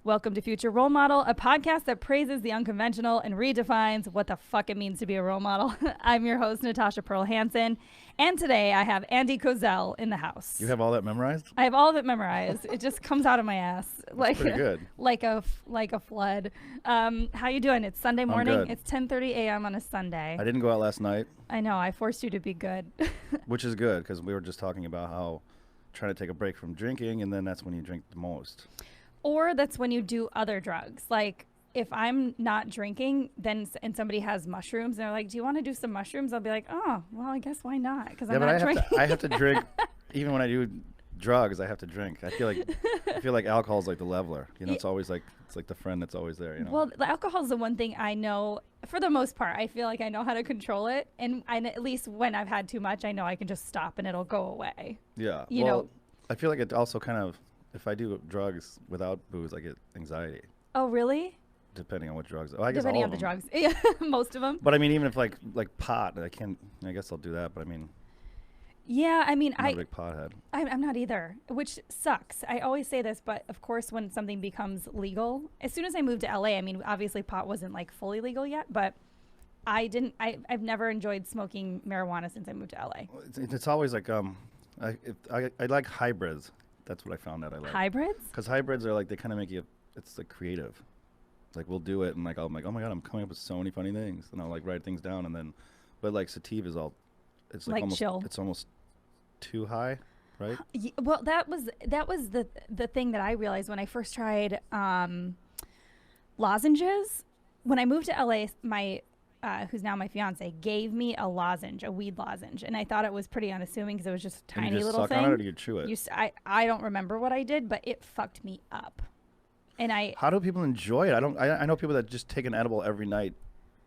Welcome to Future Role Model, a podcast that praises the unconventional and redefines what the fuck it means to be a role model. I'm your host, Natasha Pearl Hansen, and today I have Andy Kozel in the house. You have all that memorized? I have all of it memorized. It just comes out of my ass. That's pretty good. like a flood. How you doing? It's Sunday morning. It's 10:30 a.m. on a Sunday. I didn't go out last night. I know. I forced you to be good. Which is good, because we were just talking about how trying to take a break from drinking, and then that's when you drink the most. Or that's when you do other drugs. Like, if I'm not drinking, then and somebody has mushrooms, and they're like, "Do you want to do some mushrooms?" I'll be like, "Oh, well, I guess why not?" Because I'm not drinking. I have to drink, even when I do drugs. I have to drink. I feel like alcohol is like the leveler. You know, it's always like the friend that's always there. You know. Well, the alcohol is the one thing I know for the most part. I feel like I know how to control it, and at least when I've had too much, I know I can just stop and it'll go away. Yeah. You know. I feel like it also kind of. If I do drugs without booze, I get anxiety. Oh, really? Depending on what drugs. I guess depending all on the of them. drugs. Yeah, most of them. But I mean, even if like pot, I guess I'll do that. But I mean. Yeah, I mean, I'm not a big pothead. I'm not either, which sucks. I always say this, but of course, when something becomes legal, as soon as I moved to LA, I mean, obviously pot wasn't like fully legal yet, but I've never enjoyed smoking marijuana since I moved to LA. It's always like I like hybrids. That's what I found out I like. Hybrids? Because hybrids are like, they kind of make you, it's like creative. Like we'll do it and like, I'm like, oh my God, I'm coming up with so many funny things. And I'll like write things down and then, but like sativa is all, it's like almost, chill. It's almost too high, right? Well, that was the thing that I realized when I first tried lozenges. When I moved to LA, my who's now my fiance, gave me a lozenge, a weed lozenge, and I thought it was pretty unassuming because it was just a tiny little suck thing. On it or do you chew it? I don't remember what I did, but it fucked me up. And how do people enjoy it? I know people that just take an edible every night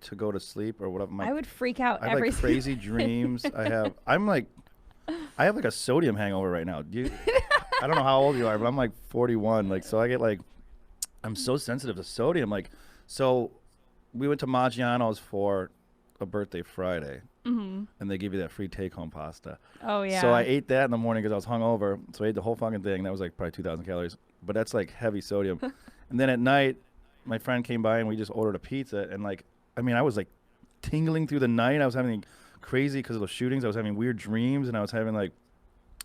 to go to sleep or whatever. I would freak out. I have like crazy dreams. I have like a sodium hangover right now. I don't know how old you are, but I'm like 41. Like, so I get like, I'm so sensitive to sodium. Like, so. We went to Maggiano's for a birthday Friday, and they give you that free take-home pasta. Oh, yeah. So I ate that in the morning because I was hungover, so I ate the whole fucking thing. That was like probably 2,000 calories, but that's like heavy sodium. And then at night, my friend came by, and we just ordered a pizza, and like, I mean, I was like tingling through the night. I was having crazy because of the shootings. I was having weird dreams, and I was having like,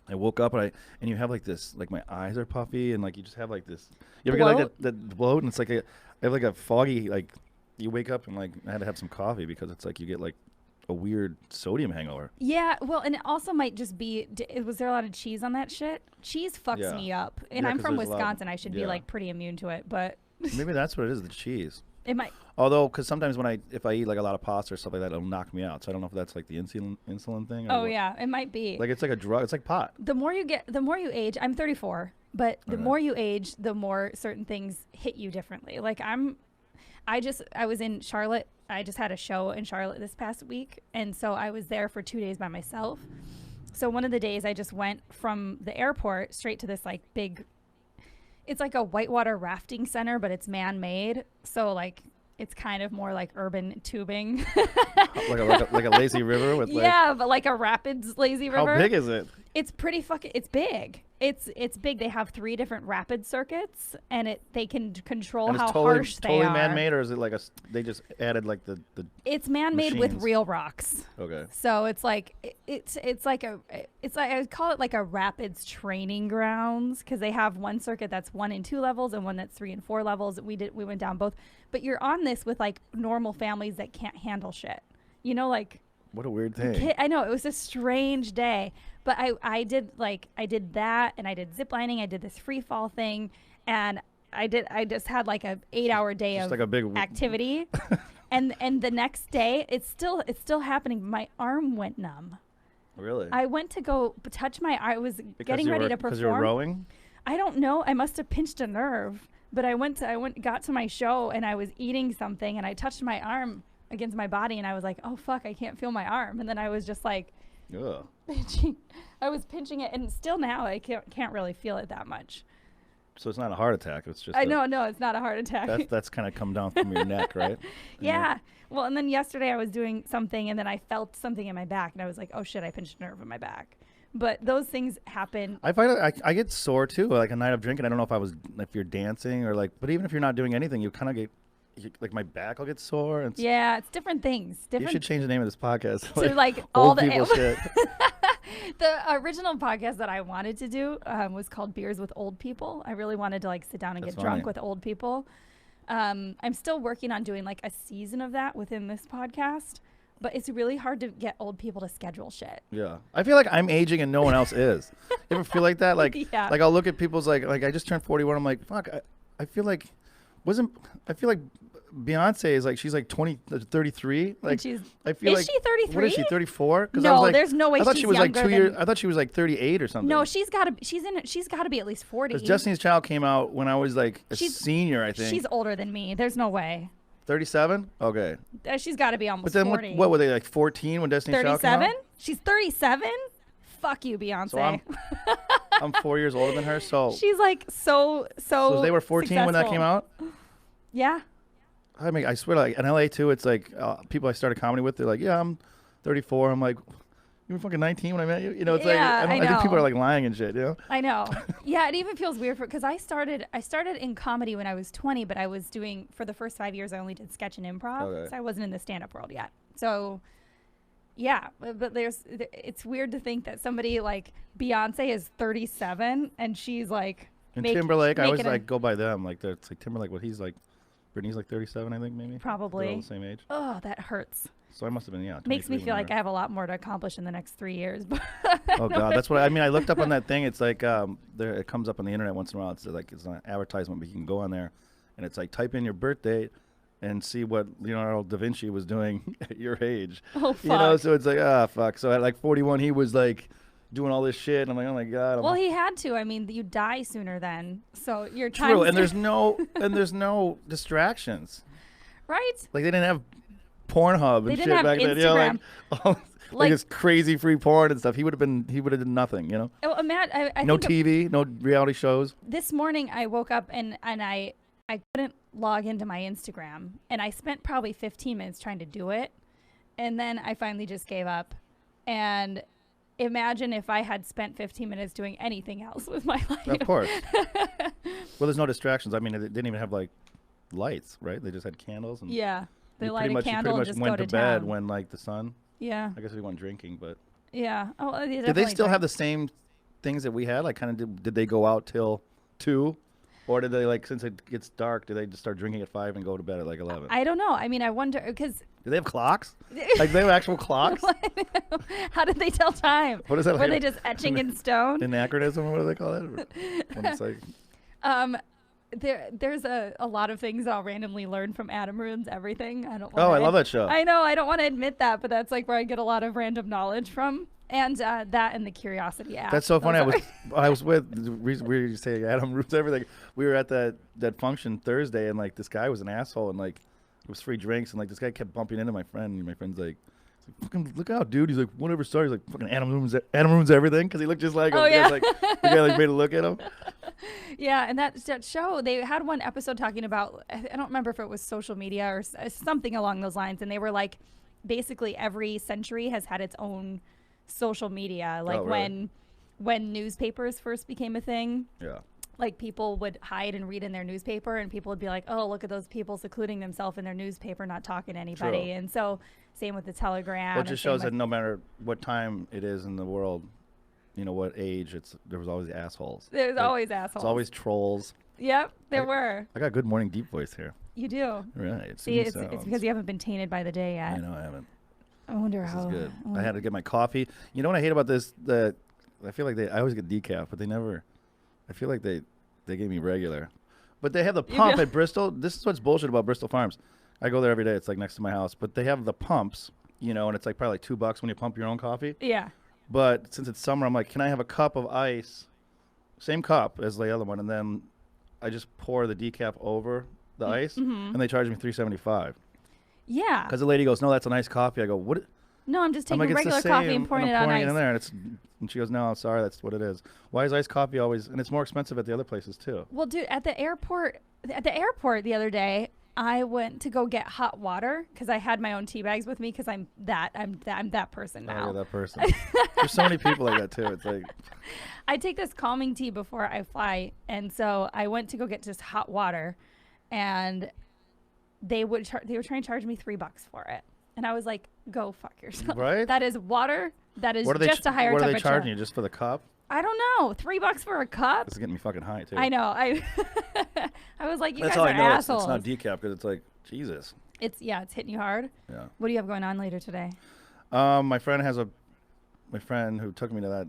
I woke up, and you have like this, like my eyes are puffy, and like you just have like this. You ever get like that bloat, and it's like I have like a foggy, like, you wake up and like I had to have some coffee because it's like you get like a weird sodium hangover. Yeah, well, and it also might just be, was there a lot of cheese on that shit? Cheese fucks me up. And I'm from Wisconsin. I should be like pretty immune to it, but. Maybe that's what it is, the cheese. It might. Although, because sometimes if I eat like a lot of pasta or stuff like that, it'll knock me out. So I don't know if that's like the insulin thing. Oh, yeah, it might be. Like it's like a drug. It's like pot. The more you age, I'm 34, but the more you age, the more certain things hit you differently. Like I was in Charlotte. I just had a show in Charlotte this past week. And so I was there for 2 days by myself. So one of the days I just went from the airport straight to this like big, it's like a whitewater rafting center, but it's man-made. So like, it's kind of more like urban tubing. like a lazy river with like. Yeah, but like a rapids lazy river. How big is it? It's pretty it's big. It's big. They have 3 different rapid circuits, and they can control how harsh they are. Totally man-made, or is it like they just added like the It's man-made with real rocks. Okay. So it's like I would call it like a rapids training grounds because they have one circuit that's 1 and 2 levels and one that's 3 and 4 levels. We went down both, but you're on this with like normal families that can't handle shit. You know, like. What a weird thing. I know, it was a strange day, but I did that, and I did zip lining. I did this free fall thing, and I just had like a 8-hour day just of like a big activity. and the next day it's still happening. My arm went numb. Really? I went to go touch my I was getting ready to perform. Because you were rowing? I don't know. I must have pinched a nerve, but I got to my show, and I was eating something, and I touched my arm against my body, and I was like, oh fuck, I can't feel my arm. And then I was just like, ugh. I was pinching it, and still now I can't really feel it that much. So it's not a heart attack. It's just no, it's not a heart attack. That's kind of come down from your neck, right? Yeah. Well, and then yesterday I was doing something, and then I felt something in my back, and I was like, oh shit, I pinched a nerve in my back. But those things happen. I find I get sore too. Like a night of drinking, I don't know if you're dancing or like, but even if you're not doing anything, you kind of get like my back will get sore. And Yeah, it's different things. You should change the name of this podcast to like all old the people shit. The original podcast that I wanted to do was called Beers with Old People. I really wanted to like sit down and get drunk with old people. I'm still working on doing like a season of that within this podcast, but it's really hard to get old people to schedule shit. Yeah, I feel like I'm aging and no one else is. You ever feel like that? Like, yeah. Like I'll look at people's like I just turned 41. I'm like, fuck. I feel like Beyonce is like she's like 33. Like she's, I feel is she 33? What is she, 34? No, I was like, there's no way. I thought she's she was like 2 year. years. I thought she was like 38 or something. No, she's got to be at least 40. Because Destiny's Child came out when I was like a senior, I think. She's older than me. There's no way. 37? Okay. She's got to be almost but then 40. What were they, like 14 when Destiny's Child came out? 37? She's 37? Fuck you, Beyonce. So I'm 4 years older than her, so. She's like so they were 14 successful. when that came out? Yeah. I mean, I swear, like in LA too, it's like people I started comedy with, they're like, yeah, I'm 34. I'm like, you were fucking 19 when I met you? You know, it's like, I think people are like lying and shit, you know? I know. Yeah, it even feels weird because I started in comedy when I was 20, but I was doing, for the first 5 years, I only did sketch and improv. Okay. So I wasn't in the stand-up world yet. So, yeah, but it's weird to think that somebody like Beyonce is 37 and she's like, and Timberlake, I always like go by them. Like, it's like Timberlake, what he's like, Britney's like 37, I think, maybe. Probably. They're all the same age. Oh, that hurts. So I must have been, yeah. Makes me feel like I have a lot more to accomplish in the next 3 years. Oh, God. That's what I mean. I looked up on that thing. It's like, it comes up on the internet once in a while. It's like, it's an advertisement, but you can go on there and it's like, type in your birth date and see what Leonardo da Vinci was doing at your age. Oh, fuck. You know, so it's like, fuck. So at like 41, he was like doing all this shit. And I'm like, oh my God. Well, he had to. I mean, you die sooner then. So your time. True. And there's no distractions. Right? Like they didn't have Pornhub and shit back then. You know, like this crazy free porn and stuff. He would have done nothing, you know? Oh, Matt, I no TV, no reality shows. This morning I woke up and I couldn't log into my Instagram. And I spent probably 15 minutes trying to do it. And then I finally just gave up. And imagine if I had spent 15 minutes doing anything else with my life. Of course. Well, there's no distractions. I mean, they didn't even have like lights, right? They just had candles. And yeah. They light a candle and just went go to bed town. when like the sun. Yeah. I guess we went drinking, but. Yeah. Oh, did they still have the same things that we had? Like, kind of, did they go out till 2? Or did they, like, since it gets dark, do they just start drinking at 5 and go to bed at like 11? I don't know. I mean, I wonder, because. Do they have clocks? Like, they have actual clocks? How did they tell time? What is that? Were they just etching in stone? Anachronism? What do they call it? When it's like. There's a lot of things I'll randomly learn from Adam Ruins Everything. I love that show. I know. I don't want to admit that, but that's like where I get a lot of random knowledge from. And that and the Curiosity app. That's so funny. I was with, we say Adam Ruins Everything. We were at that function Thursday, and like this guy was an asshole, and like it was free drinks, and like this guy kept bumping into my friend, and my friend's like, fucking look out, dude. He's like, whatever story. He's like, fucking Adam Ruins Everything, because he looked just like him. Oh, yeah. Like, the guy like made a look at him. Yeah, and that show, they had one episode talking about, I don't remember if it was social media or something along those lines, and they were like, basically every century has had its own social media. Like when newspapers first became a thing. Yeah. Like people would hide and read in their newspaper, and people would be like, oh, look at those people secluding themselves in their newspaper, not talking to anybody. True. And so same with the telegram. Well, it just shows that no matter what time it is in the world, you know, what age, there was always assholes. There's always assholes. It's always trolls. Yep, there were. I got good morning deep voice here. You do. Right. See, it's because you haven't been tainted by the day yet. I know I haven't. I wonder this how. Is good. I had to get my coffee. You know what I hate about this? I feel like I always get decaf, but they never. I feel like they gave me regular. But they have the pump at Bristol. This is what's bullshit about Bristol Farms. I go there every day. It's like next to my house. But they have the pumps, you know, and it's like probably like $2 when you pump your own coffee. Yeah. But since it's summer, I'm like, can I have a cup of ice, same cup as the other one, and then I just pour the decaf over the ice, and they charge me $3.75. Yeah. Because the lady goes, no, that's an iced coffee. I go, what? No, I'm just taking like, regular coffee and pouring it on ice. In there, and she goes, no, I'm sorry, that's what it is. Why is iced coffee always? And it's more expensive at the other places too. Well, dude, at the airport the other day, I went to go get hot water because I had my own tea bags with me because I'm that person now. Oh, yeah, that person. There's so many people like that too. It's like I take this calming tea before I fly, and so I went to go get just hot water, and they were trying to charge me $3 for it, and I was like, "Go fuck yourself." Right? That is water. That is what are just a higher what temperature. What are they charging you just for the cup? I don't know. $3 for a cup. This is getting me fucking high too. I know. I was like, you That's guys all are I know. assholes. It's not decaf because it's like Jesus. It's hitting you hard. Yeah. What do you have going on later today? My friend who took me to that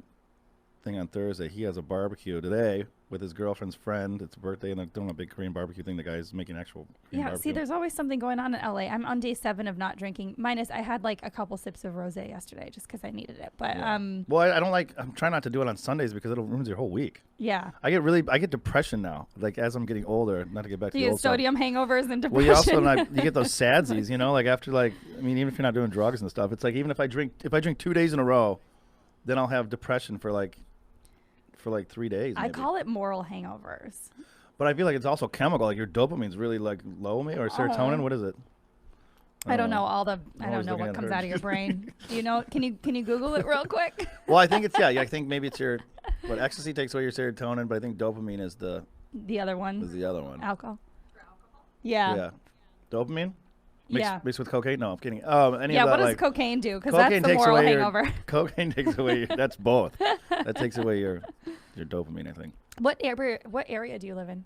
thing on Thursday. He has a barbecue today with his girlfriend's friend. It's a birthday, and they're doing a big Korean barbecue thing. The guy's making actual Korean barbecue. See, there's always something going on in LA. I'm on day 7 of not drinking. Minus, I had like a couple sips of rosé yesterday just because I needed it. But well, I don't like. I'm trying not to do it on Sundays because it'll ruin your whole week. Yeah. I get depression now. Like as I'm getting older, not to get back to the old stuff. Sodium hangovers and depression. Well, you also you get those sadsies, you know, like after even if you're not doing drugs and stuff, it's like even if I drink 2 days in a row, then I'll have depression for like 3 days. I maybe. call it moral hangovers. But I feel like it's also chemical. Like your dopamine's really like low, or serotonin. What is it? I don't know all the. I don't always know looking what at comes her. out of your brain. Do you know? Can you Google it real quick? Well, I think it's I think maybe it's your. But ecstasy takes away your serotonin, but I think dopamine is the other one. Is the other one. Alcohol. Yeah. Yeah. Dopamine. Yeah. Mixed with cocaine? No, I'm kidding. What does cocaine do? Because that's the takes moral away hangover. Cocaine takes away. That's both. That takes away your dopamine, I think. What area do you live in?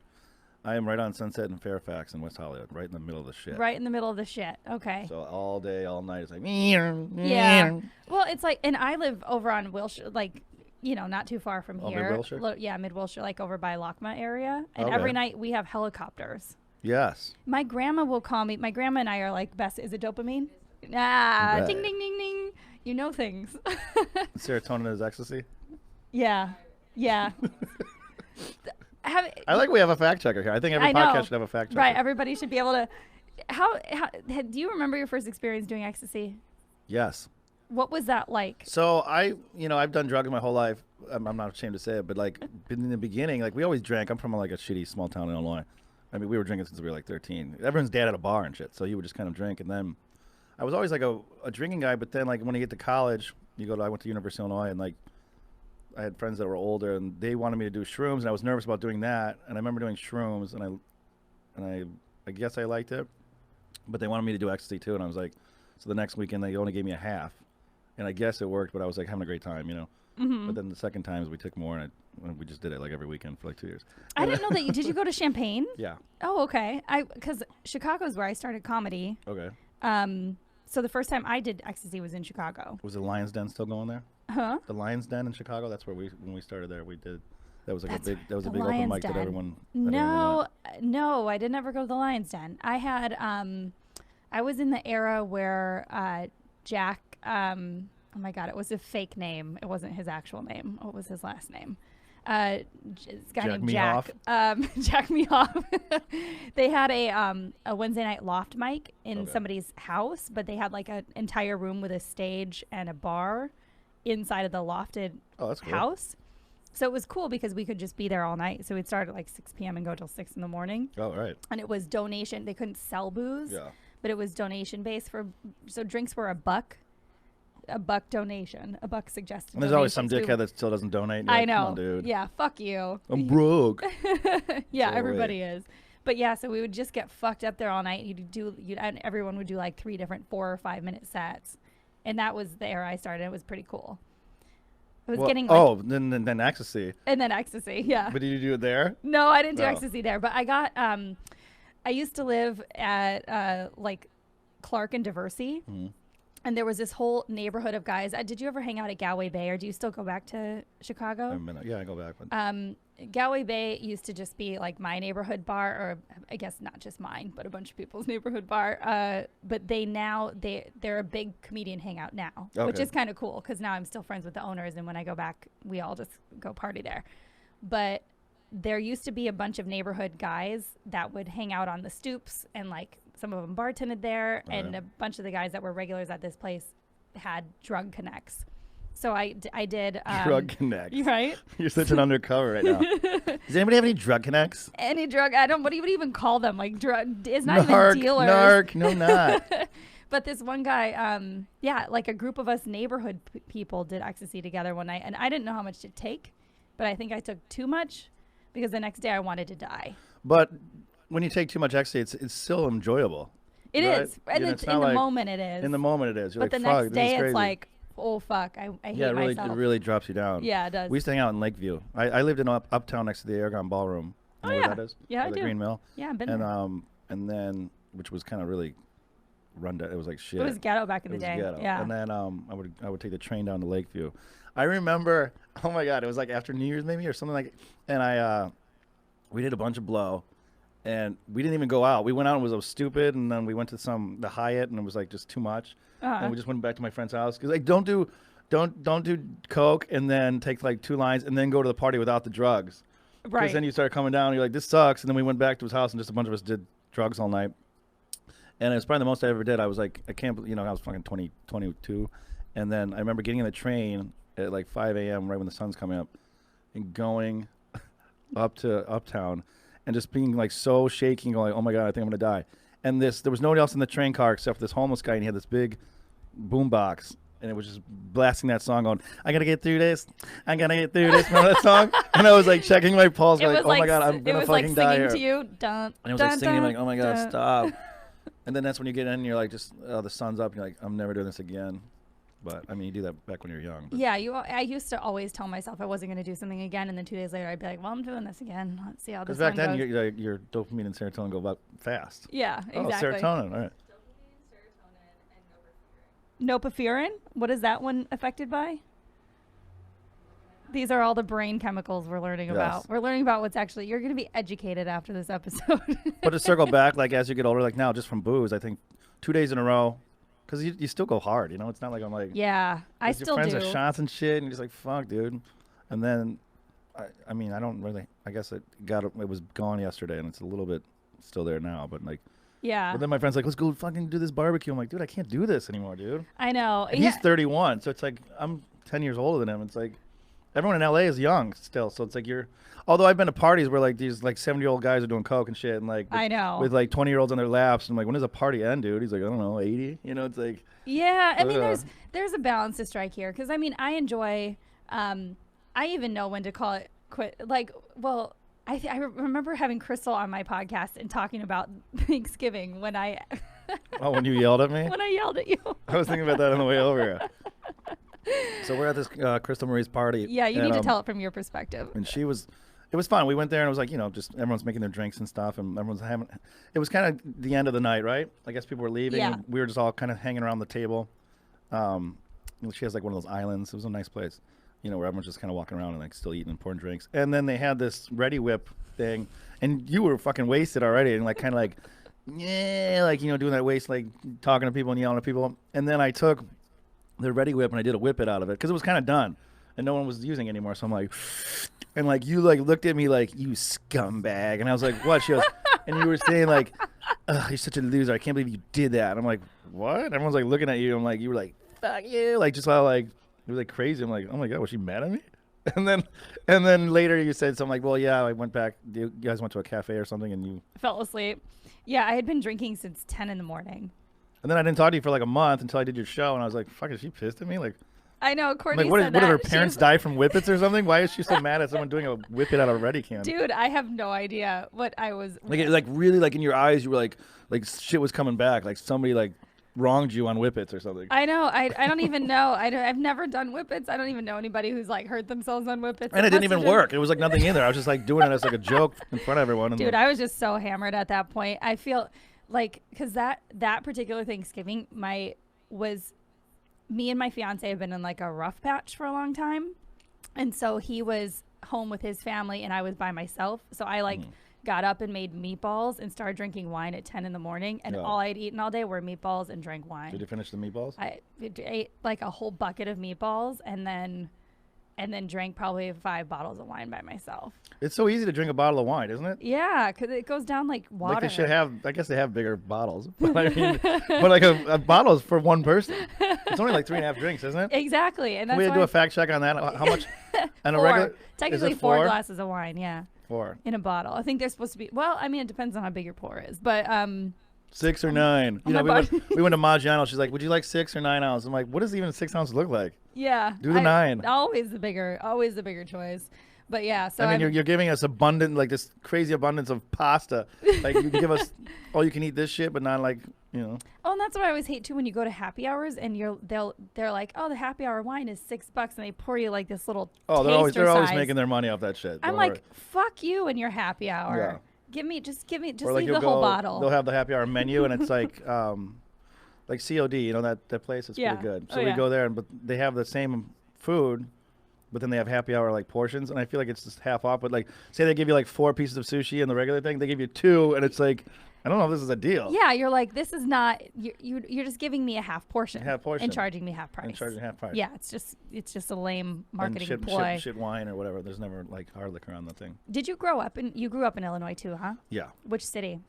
I am right on Sunset and Fairfax in West Hollywood, right in the middle of the shit. Right in the middle of the shit. Okay. So all day, all night, it's like yeah. Well, it's like, and I live over on Wilshire, like, not too far from here. Mid-Wilshire? Mid-Wilshire, like over by Lockma area. And Okay. every night we have helicopters. Yes. My grandma will call me. My grandma and I are like best. Is it dopamine? Ah, ding, ding, ding, ding. You know things. Serotonin is ecstasy? Yeah. Yeah. I like we have a fact checker here. I think every podcast should have a fact checker. Right. Everybody should be able to. How do you remember your first experience doing ecstasy? Yes. What was that like? So I've done drugs my whole life. I'm not ashamed to say it, but like in the beginning, like we always drank. I'm from like a shitty small town in Illinois. I mean, we were drinking since we were like 13. Everyone's dad had a bar and shit, so you would just kind of drink. And then I was always like a drinking guy, but then like when you get to college, I went to University of Illinois, and like I had friends that were older, and they wanted me to do shrooms, and I was nervous about doing that. And I remember doing shrooms, and I guess I liked it, but they wanted me to do ecstasy too, and I was like, so the next weekend they only gave me a half, and I guess it worked, but I was like having a great time, Mm-hmm. But then the second times we took more, and we just did it like every weekend for like 2 years. I didn't know that. Did you go to Champaign? Yeah. Oh, okay. Because Chicago's where I started comedy. Okay. So the first time I did ecstasy was in Chicago. Was the Lion's Den still going there? Huh? The Lion's Den in Chicago. That's where when we started there. We did. That was like a big open Lion's mic Den. that everyone. No, I did never go to the Lion's Den. I had I was in the era where Jack. Oh my God, it was a fake name. It wasn't his actual name. What was his last name? This guy named Jack. Jack Meoff. They had a Wednesday night loft mic in somebody's house, but they had like an entire room with a stage and a bar inside of the lofted house. So it was cool because we could just be there all night. So we'd start at like 6 p.m. and go till 6 in the morning. Oh, right. And it was donation. They couldn't sell booze, but it was donation based so drinks were $1. $1 donation, $1 suggested. And there's always some dickhead that still doesn't donate. I know, come on, dude. Yeah, fuck you. I'm broke. Yeah, everybody is. But yeah, so we would just get fucked up there all night. And everyone would do like 3 different 4 or 5 minute sets, and that was the era I started. It was pretty cool. It was getting like, then ecstasy. And then ecstasy, yeah. But did you do it there? No, I didn't do ecstasy there. But I got I used to live at like Clark and Diversey. Mm-hmm. And there was this whole neighborhood of guys. Did you ever hang out at Galway Bay, or do you still go back to Chicago? Yeah, I go back. Galway Bay used to just be like my neighborhood bar, or I guess not just mine, but a bunch of people's neighborhood bar. But they're a big comedian hangout now, which is kind of cool because now I'm still friends with the owners, and when I go back, we all just go party there. But there used to be a bunch of neighborhood guys that would hang out on the stoops, and like some of them bartended there, and a bunch of the guys that were regulars at this place had drug connects. So I did. Drug connect. Right? You're such an undercover right now. Does anybody have any drug connects? Any drug? I don't. What do you even call them? Like drug? It's not Narc, even dealers. Narc, no, not. But this one guy, yeah, like a group of us neighborhood people did ecstasy together one night, and I didn't know how much to take, but I think I took too much because the next day I wanted to die. But when you take too much ecstasy, it's still enjoyable. It right? is. And it's in the moment it is. In the moment it is. You're but like, the fuck, next day this is it's like, oh, fuck, I hate myself. It really drops you down. Yeah, it does. We used to hang out in Lakeview. I lived in uptown next to the Aragon Ballroom. You know where that is? Yeah, I the do. Green Mill. Yeah, I've been there. And then, which was kind of really run down. It was like shit. It was ghetto back in the was day. Ghetto. Yeah. And then I would take the train down to Lakeview. I remember, oh my God, it was like after New Year's maybe or something like, and we did a bunch of blow. And we didn't even go out. We went out and it was stupid, and then we went to the Hyatt, and it was like just too much. And we just went back to my friend's house because like don't do coke and then take like 2 lines and then go to the party without the drugs. Right. Because then you start coming down, and you're like, this sucks. And then we went back to his house, and just a bunch of us did drugs all night. And it was probably the most I ever did. I was like, I can't, I was fucking 22. And then I remember getting on the train at like 5 a.m. right when the sun's coming up, and going up to Uptown. And just being like so shaky and going, oh my God, I think I'm gonna die. And there was nobody else in the train car except for this homeless guy, and he had this big boom box, and it was just blasting that song going, I gotta get through this, I gotta get through this. Remember that song? And I was like checking my pulse, like, oh my God, I'm gonna fucking die here. It was like singing to you, dun, and it was dun, like singing, dun, like, oh my God, dun. stop. And then that's when you get in, and you're like, just the sun's up, and you're like, I'm never doing this again. But I mean, you do that back when you're young. But. Yeah, I used to always tell myself I wasn't going to do something again, and then 2 days later I'd be like, well, I'm doing this again. Let's see how this goes. Because back then, goes. your dopamine and serotonin go up fast. Yeah, exactly. Oh, serotonin, all right. Dopamine, serotonin, and Nopifurin? What is that one affected by? These are all the brain chemicals we're learning about. We're learning about what's actually, you're going to be educated after this episode. But to circle back, like as you get older, like now just from booze, I think 2 days in a row, because you still go hard, it's not like I'm like, yeah, I still do. Your friends are shots and shit, and you're just like, fuck, dude. And then, I mean, I don't really, I guess it was gone yesterday, and it's a little bit still there now, but like, yeah. But then my friend's like, let's go fucking do this barbecue. I'm like, dude, I can't do this anymore, dude. I know. And he's 31, so it's like, I'm 10 years older than him. It's like, everyone in LA is young still, so it's like although I've been to parties where like these like 70-year-old guys are doing coke and shit, and like I know, with like 20-year-olds on their laps, and I'm like, when does a party end, dude? He's like, I don't know, 80. It's like, yeah. I mean, there's a balance to strike here, because I mean, I enjoy. I even know when to call it quit. Like, well, I remember having Crystal on my podcast and talking about Thanksgiving when I. Oh, when you yelled at me? When I yelled at you. I was thinking about that on the way over here. So we're at this Crystal Marie's party. Yeah, you need to tell it from your perspective. And it was fun. We went there and it was like, just everyone's making their drinks and stuff, and everyone's having, it was kind of the end of the night, right? I guess people were leaving. Yeah. And we were just all kind of hanging around the table. She has like one of those islands. It was a nice place, where everyone's just kind of walking around and like still eating and pouring drinks. And then they had this Ready Whip thing, and you were fucking wasted already, and like kind of like, yeah, like, doing that waste, like talking to people and yelling at people. And then I took the Ready Whip and I did a whip it out of it because it was kind of done and no one was using it anymore. So I'm like, and like you like looked at me like, you scumbag, and I was like, what? She goes, and you were saying like, you're such a loser, I can't believe you did that. And I'm like, what? Everyone's like looking at you. I'm like, you were like, fuck you, like just how like it was like crazy. I'm like, oh my God, was she mad at me? And then later you said something like, well, yeah, I went back, you guys went to a cafe or something, and you fell asleep. Yeah, I had been drinking since 10 in the morning. And then I didn't talk to you for like a month until I did your show, and I was like, fuck, is she pissed at me? Like, I know, Courtney like, what said did her that. parents die from whippets or something? Why is she so mad at someone doing a whip it out of a Ready can? Dude, I have no idea what I was. Like really, like in your eyes, you were like shit was coming back. Like somebody like wronged you on whippets or something. I know. I don't even know. I've never done whippets. I don't even know anybody who's like hurt themselves on whippets. And it didn't even work. It was like nothing in there. I was just like doing it as like a joke in front of everyone. Dude, I was just so hammered at that point. I feel like, because that particular Thanksgiving, me and my fiance have been in like a rough patch for a long time, and so he was home with his family and I was by myself. So I like got up and made meatballs and started drinking wine at 10 in the morning, and all I'd eaten all day were meatballs and drank wine. Did you finish the meatballs? I ate like a whole bucket of meatballs and then drank probably 5 bottles of wine by myself. It's so easy to drink a bottle of wine, isn't it? Yeah, because it goes down like water. Like they should have, I guess they have bigger bottles. But I mean, but like a bottle is for one person. It's only like 3.5 drinks, isn't it? Exactly. And Can that's we do a fact check on that? How much? And a four. regular? Technically is it 4 glasses of wine, yeah. 4. In a bottle. I think they're supposed to be, well, I mean, it depends on how big your pour is. But 6 or 9. You know, we went to Maggiano. She's like, would you like 6 or 9 ounces? I'm like, what does even 6 ounces look like? Yeah. Do the 9. Always the bigger choice. But yeah, so I mean, you're giving us abundant, like this crazy abundance of pasta. Like you can give us, oh, you can eat this shit, but not like, you know. Oh, and that's what I always hate too when you go to happy hours and they're like, oh, the happy hour wine is $6 and they pour you like this little they're always size. making their money off that shit. I'm like, fuck you and your happy hour. Yeah. Give me, just or leave like the whole bottle. They'll have the happy hour menu and it's like COD, you know, that place is pretty good. So we go there but they have the same food, but then they have happy hour like portions, and I feel like it's just half off. But like, say they give you like 4 pieces of sushi in the regular thing, they give you 2, and it's like, I don't know if this is a deal. Yeah, you're like, this is not. You're just giving me a half portion. And charging me half price. Yeah, it's just a lame marketing ploy. Shit wine or whatever. There's never like hard liquor on the thing. Did you grow up you grew up in Illinois too, huh? Yeah. Which city?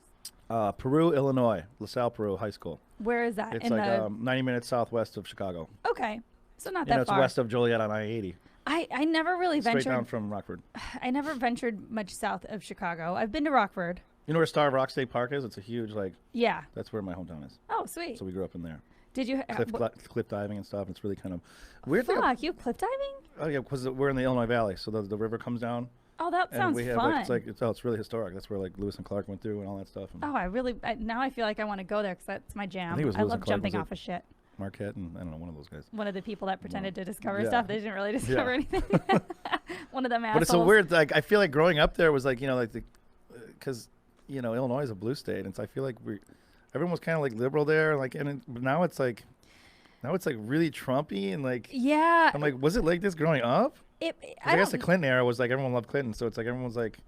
Peru, Illinois, LaSalle, Peru High School. Where is that? It's like 90 minutes southwest of Chicago. Okay, so not that it's far. west of Joliet on I-80. I never really ventured. Straight down from Rockford. I never ventured much south of Chicago. I've been to Rockford. You know where Star of Rock State Park is? It's a huge, like... Yeah. That's where my hometown is. Oh, sweet. So we grew up in there. Did you... cliff diving and stuff. It's really kind of weird. Fuck, you cliff diving? Oh, yeah, because we're in the Illinois Valley, so the river comes down. Oh, that sounds fun. Like, it's really historic. That's where, like, Lewis and Clark went through and all that stuff. And now I feel like I want to go there because that's my jam. I love jumping off of shit. Marquette and I don't know, one of those guys. One of the people that pretended to discover stuff. They didn't really discover anything. One of them assholes. But it's a weird, like, I feel like growing up there was like, you know, like because, you know, Illinois is a blue state. And so I feel like everyone was kind of like liberal there. Like, but now it's like really Trumpy and like, yeah. I'm like, was it like this growing up? I guess the Clinton era was like, everyone loved Clinton. So it's like, everyone's like.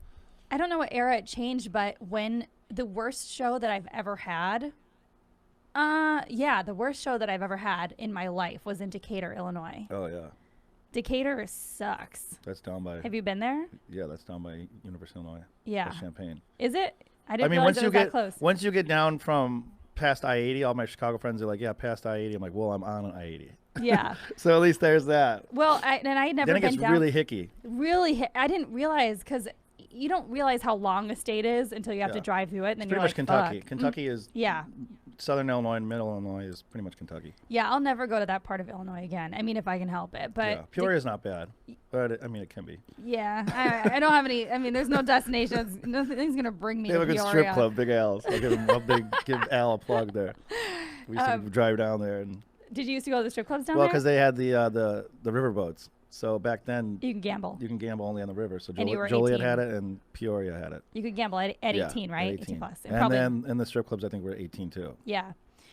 I don't know what era it changed, but when the worst show that I've ever had. The worst show that I've ever had in my life was in Decatur, Illinois. Oh, yeah. Decatur sucks. That's down by... Have you been there? Yeah, that's down by University of Illinois. Yeah. Champaign. Is it? I didn't realize it was that close. Once you get down from past I-80, all my Chicago friends are like, yeah, past I-80. I'm like, well, I'm on I-80. Yeah. So at least there's that. Well, I had never been down. Then it gets really hicky. I didn't realize because... You don't realize how long a state is until you have to drive through it. And then pretty much Kentucky. Fuck. Kentucky is southern Illinois and middle Illinois is pretty much Kentucky. Yeah, I'll never go to that part of Illinois again. I mean, if I can help it. But Peoria's not bad, but it can be. Yeah, I don't have any. I mean, there's no destinations. Nothing's gonna bring me. They have a good strip club, Big Al's. I'll give Al a plug there. We used to drive down there. And did you used to go to the strip clubs down there? Well, because they had the river boats. So back then, you can gamble. You can gamble only on the river. So Joliet had it, and Peoria had it. You could gamble at 18, right? 18 plus. And then in the strip clubs, I think we're 18 too. Yeah,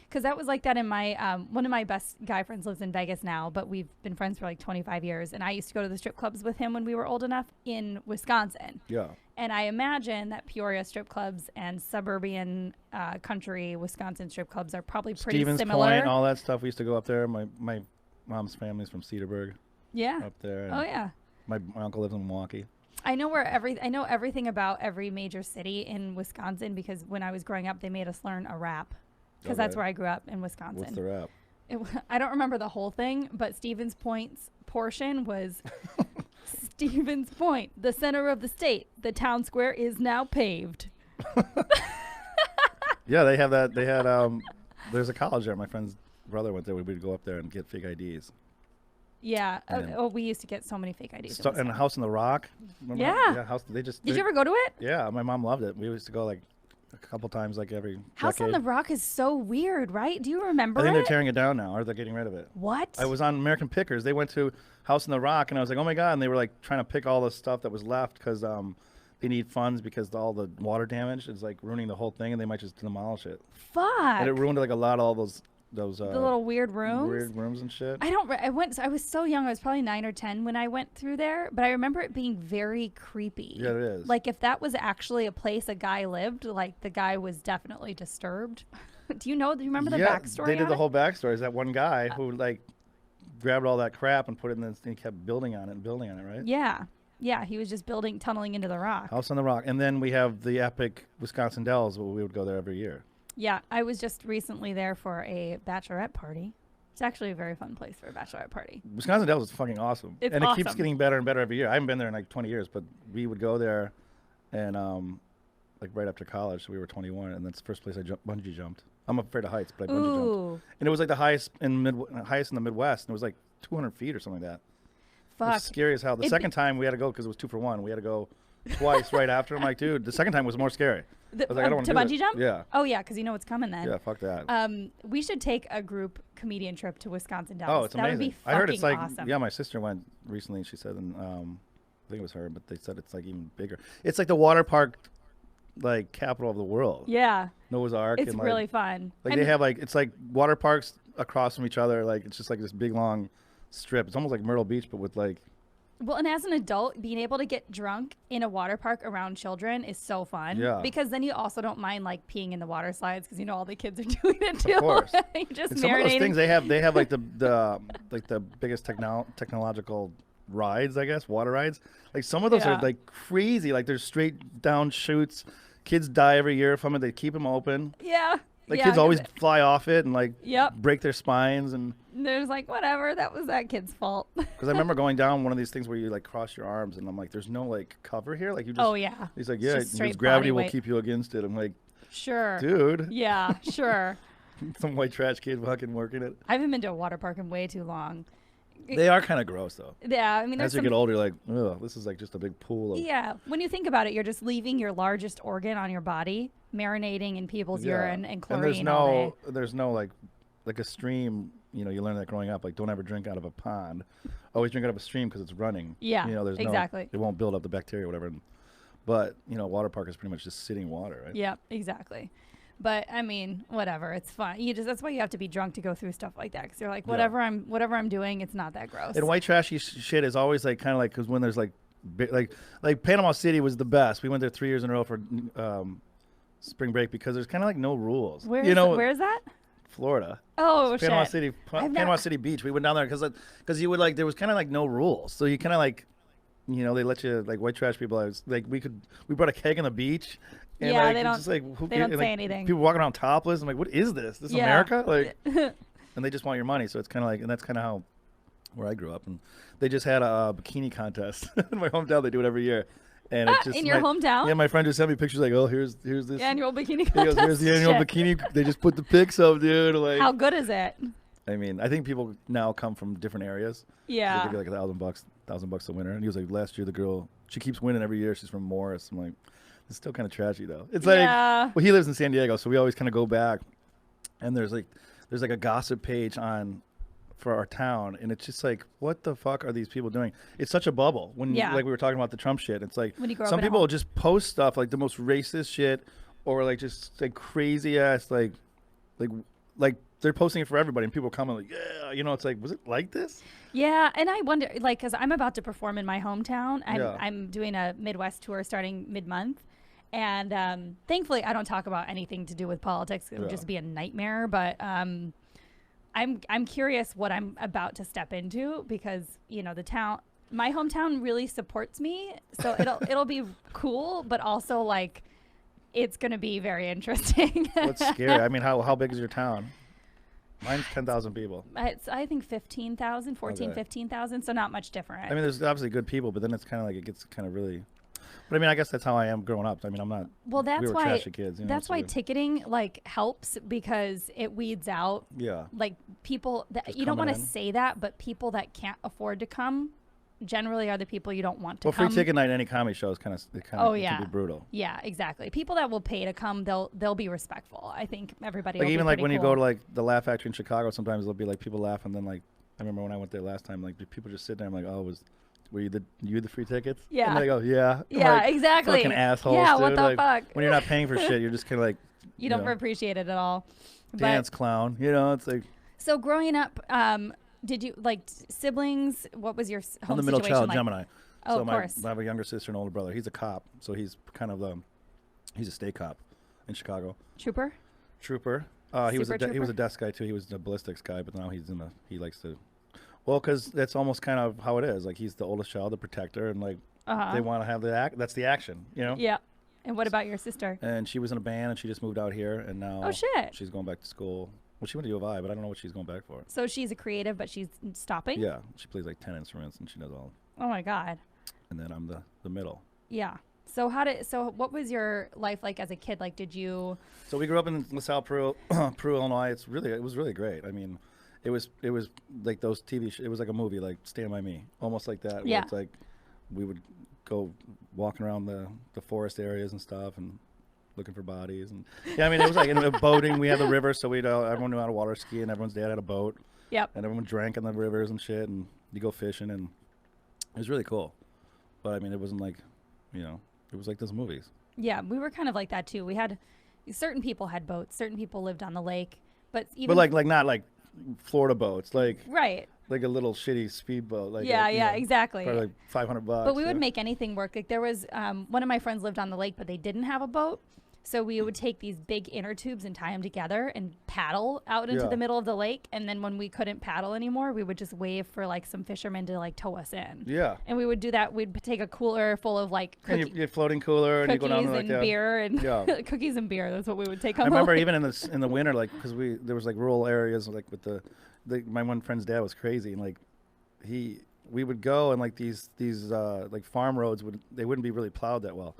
because that was like that in my one of my best guy friends lives in Vegas now, but we've been friends for like 25 years, and I used to go to the strip clubs with him when we were old enough in Wisconsin. Yeah. And I imagine that Peoria strip clubs and suburban country Wisconsin strip clubs are probably pretty Stevens similar. Point, all that stuff. We used to go up there. My mom's family's from Cedarburg. Yeah. Up there. Oh yeah. My uncle lives in Milwaukee. I know everything about every major city in Wisconsin because when I was growing up, they made us learn a rap because that's where I grew up in Wisconsin. What's the rap? I don't remember the whole thing, but Stevens Point's portion was Stevens Point, the center of the state. The town square is now paved. Yeah, they have that. They had there's a college there. My friend's brother went there. We'd go up there and get fake IDs. Yeah. We used to get so many fake IDs. And House on the Rock. Remember House. Did you ever go to it? Yeah, my mom loved it. We used to go like a couple times, like every House on the Rock is so weird, right? Do you remember I think they're tearing it down now, or they're getting rid of it. What? I was on American Pickers. They went to House on the Rock, and I was like, oh my God. And they were like trying to pick all the stuff that was left because they need funds because all the water damage is like ruining the whole thing, and they might just demolish it. Fuck. And it ruined like a lot of all those the little weird rooms. Weird rooms and shit. I was so young. I was probably 9 or 10 when I went through there, but I remember it being very creepy. Yeah, it is. Like if that was actually a place a guy lived, like the guy was definitely disturbed. Do you remember the backstory? They did the whole backstory. Is that one guy who like grabbed all that crap and put it in this and he kept building on it, right? Yeah. Yeah, he was just tunneling into the rock. House on the Rock. And then we have the epic Wisconsin Dells, where we would go there every year. Yeah, I was just recently there for a bachelorette party. It's actually a very fun place for a bachelorette party. Wisconsin Dells is fucking awesome. It's and it keeps awesome. getting better and better every year. I haven't been there in like 20 years, but we would go there and like right after college, so we were 21, and that's the first place I bungee jumped. I'm afraid of heights, but I bungee jumped. And it was like the highest in the Midwest, and it was like 200 feet or something like that. Fuck. It was scary as hell. The second time we had to go because it was 2 for 1. We had to go twice right after. I'm like, dude, the second time was more scary. I was like, I don't want to to bungee jump? Yeah. Oh, yeah, because you know what's coming then. Yeah, fuck that. We should take a group comedian trip to Wisconsin Dells. Oh, it's amazing. That would be I heard it's like, awesome. yeah, my sister went recently, and she said, and I think it was her, but they said it's like even bigger. It's like the water park, like capital of the world. Yeah. Noah's Ark. It's and, like, really fun. Like they have like, it's like water parks across from each other. Like it's just like this big long strip. It's almost like Myrtle Beach, but with like. Well, and as an adult, being able to get drunk in a water park around children is so fun. Yeah. Because then you also don't mind like peeing in the water slides because you know all the kids are doing it too. Of course. You're just And some of those marinating. things they have like the like the biggest technological rides, I guess, water rides. Like some of those Yeah. are like crazy. Like there's straight down chutes. Kids die every year from it. They keep them open. Yeah. Like yeah, kids 'cause always fly off it and like Yep. break their spines. And There's like, whatever, that was that kid's fault. because I remember going down one of these things where you like cross your arms and I'm like, there's no like cover here. Like you just. Oh, yeah. He's like, It's yeah, just straight because gravity body will weight. keep you against it. I'm like, Sure. dude. Yeah, sure. Some white trash kid fucking working it. I haven't been to a water park in way too long. They are kind of gross though. Yeah, I mean, there's As you some, get older, you're like, ugh, this is like just a big pool of. yeah, when you think about it, you're just leaving your largest organ on your body, marinating in people's urine and chlorine all day. there's no like a stream. You know, you learn that growing up. Like, don't ever drink out of a pond. Always drink out of a stream because it's running. Yeah, you know, there's exactly. it won't build up the bacteria or whatever. But you know, water park is pretty much just sitting water, right? Yeah, exactly. But I mean, whatever, it's fun. That's why you have to be drunk to go through stuff like that because you're like, whatever I'm doing, it's not that gross. And white trashy shit is always like kind of like because when there's like like Panama City was the best. We went there 3 years in a row for spring break because there's kind of like no rules. Where is that? Florida. Oh, Panama shit. City, I've Panama never- City Beach. We went down there because you would like there was kind of like no rules, so you kind of like, you know, they let you like white trash people. I was like we brought a keg on the beach. And Yeah, like, they it's don't- just like, who they cares? don't And, say like, anything. People walking around topless. I'm like, what is this? This is Yeah. America? Like, and they just want your money. So it's kind of like, and that's kind of how where I grew up. And they just had a bikini contest in my hometown. They do it every year. And it just In your hometown? Yeah, my friend just sent me pictures like, oh, here's this Annual bikini he contest. goes, here's the annual Shit. bikini. They just put the pics up, dude. Like, How good is it? I mean, I think people now come from different areas. Yeah. They give you like $1,000 a winner. And he was like, last year the girl, she keeps winning every year. She's from Morris. I'm like, it's still kind of trashy though. It's like, Yeah. well, he lives in San Diego, so we always kind of go back. And there's like a gossip page for our town, and it's just like, what the fuck are these people doing? It's such a bubble. When Yeah. like we were talking about the Trump shit, it's like When you grow up some in a people home- will just post stuff like the most racist shit, or like just like crazy ass like they're posting it for everybody, and people comment like, yeah, you know, it's like, was it like this? Yeah, and I wonder, like, because I'm about to perform in my hometown. Yeah. I'm doing a Midwest tour starting mid-month. And thankfully, I don't talk about anything to do with politics. It would Yeah. just be a nightmare. But I'm curious what I'm about to step into because, you know, my hometown really supports me. So it'll be cool, but also, like, it's going to be very interesting. What's scary? I mean, how big is your town? Mine's 10,000 people. It's, I think, 15,000, 14, Okay. 15,000. So not much different. I mean, there's obviously good people, but then it's kind of like it gets kind of really. But I mean, I guess that's how I am growing up. I mean, I'm not. Well, that's we were why trashy kids. You know, that's so why ticketing like helps because it weeds out yeah. like people that Just you don't want coming to in. say that, but people that can't afford to come generally are the people you don't want to Well, come. free ticket night, any comedy show is kind of Oh, it yeah. can be brutal. Yeah, exactly. People that will pay to come, they'll be respectful. I think everybody. Like will even be like pretty when you cool. go to like the Laugh Factory in Chicago, sometimes there'll be like people laugh, and then like I remember when I went there last time, like people just sit there. I'm like, oh, were you the free tickets? Yeah. And they go, yeah. I'm Yeah, like, exactly. Fucking assholes. Yeah, dude. what the Like, fuck? When you're not paying for shit, you're just kind of like you don't know, appreciate it at all. dance clown. You know, it's like So growing up, did you like siblings? What was your home I'm the middle situation child, like? Gemini. Oh, so of course. I have a younger sister and older brother. He's a cop, so he's kind of he's a state cop in Chicago. Trooper. Trooper. He was Super he was trooper? a desk guy too. He was a ballistics guy, but now he likes to. Well, because that's almost kind of how it is. Like he's the oldest child, the protector, and like Uh-huh. they want to have that's the action, you know. Yeah. And what about your sister? And she was in a band, and she just moved out here, and now Oh, shit. she's going back to school. Well, she went to U of I, but I don't know what she's going back for. So she's a creative, but she's stopping? Yeah, she plays like 10 instruments, and she does all. Oh, my God. And then I'm the middle. Yeah. So what was your life like as a kid? Like, did you? So we grew up in LaSalle, Peru, Illinois. It was really great. I mean, it was like those TV. It was like a movie, like Stand by Me, almost like that. Yeah. Where it's like we would go walking around the forest areas and stuff, and looking for bodies. And yeah, I mean, it was like boating. We had the river, so everyone knew how to water ski, and everyone's dad had a boat. Yep. And everyone drank in the rivers and shit, and you go fishing, and it was really cool. But I mean, it wasn't like, it was like those movies. Yeah, we were kind of like that too. We had certain people had boats, certain people lived on the lake, but like not like Florida boats, like right, like a little shitty speedboat. Like exactly. For like $500. But we would make anything work. Like there was one of my friends lived on the lake, but they didn't have a boat. So we would take these big inner tubes and tie them together and paddle out into the middle of the lake. And then when we couldn't paddle anymore, we would just wave for like some fishermen to like tow us in. Yeah. And we would do that. We'd take a cooler full of like your floating cooler, and you go down to like beer and cookies and beer. That's what we would take home. I remember even in the winter, like because there was like rural areas, like with my one friend's dad was crazy, and like we would go, and like these like farm roads wouldn't be really plowed that well.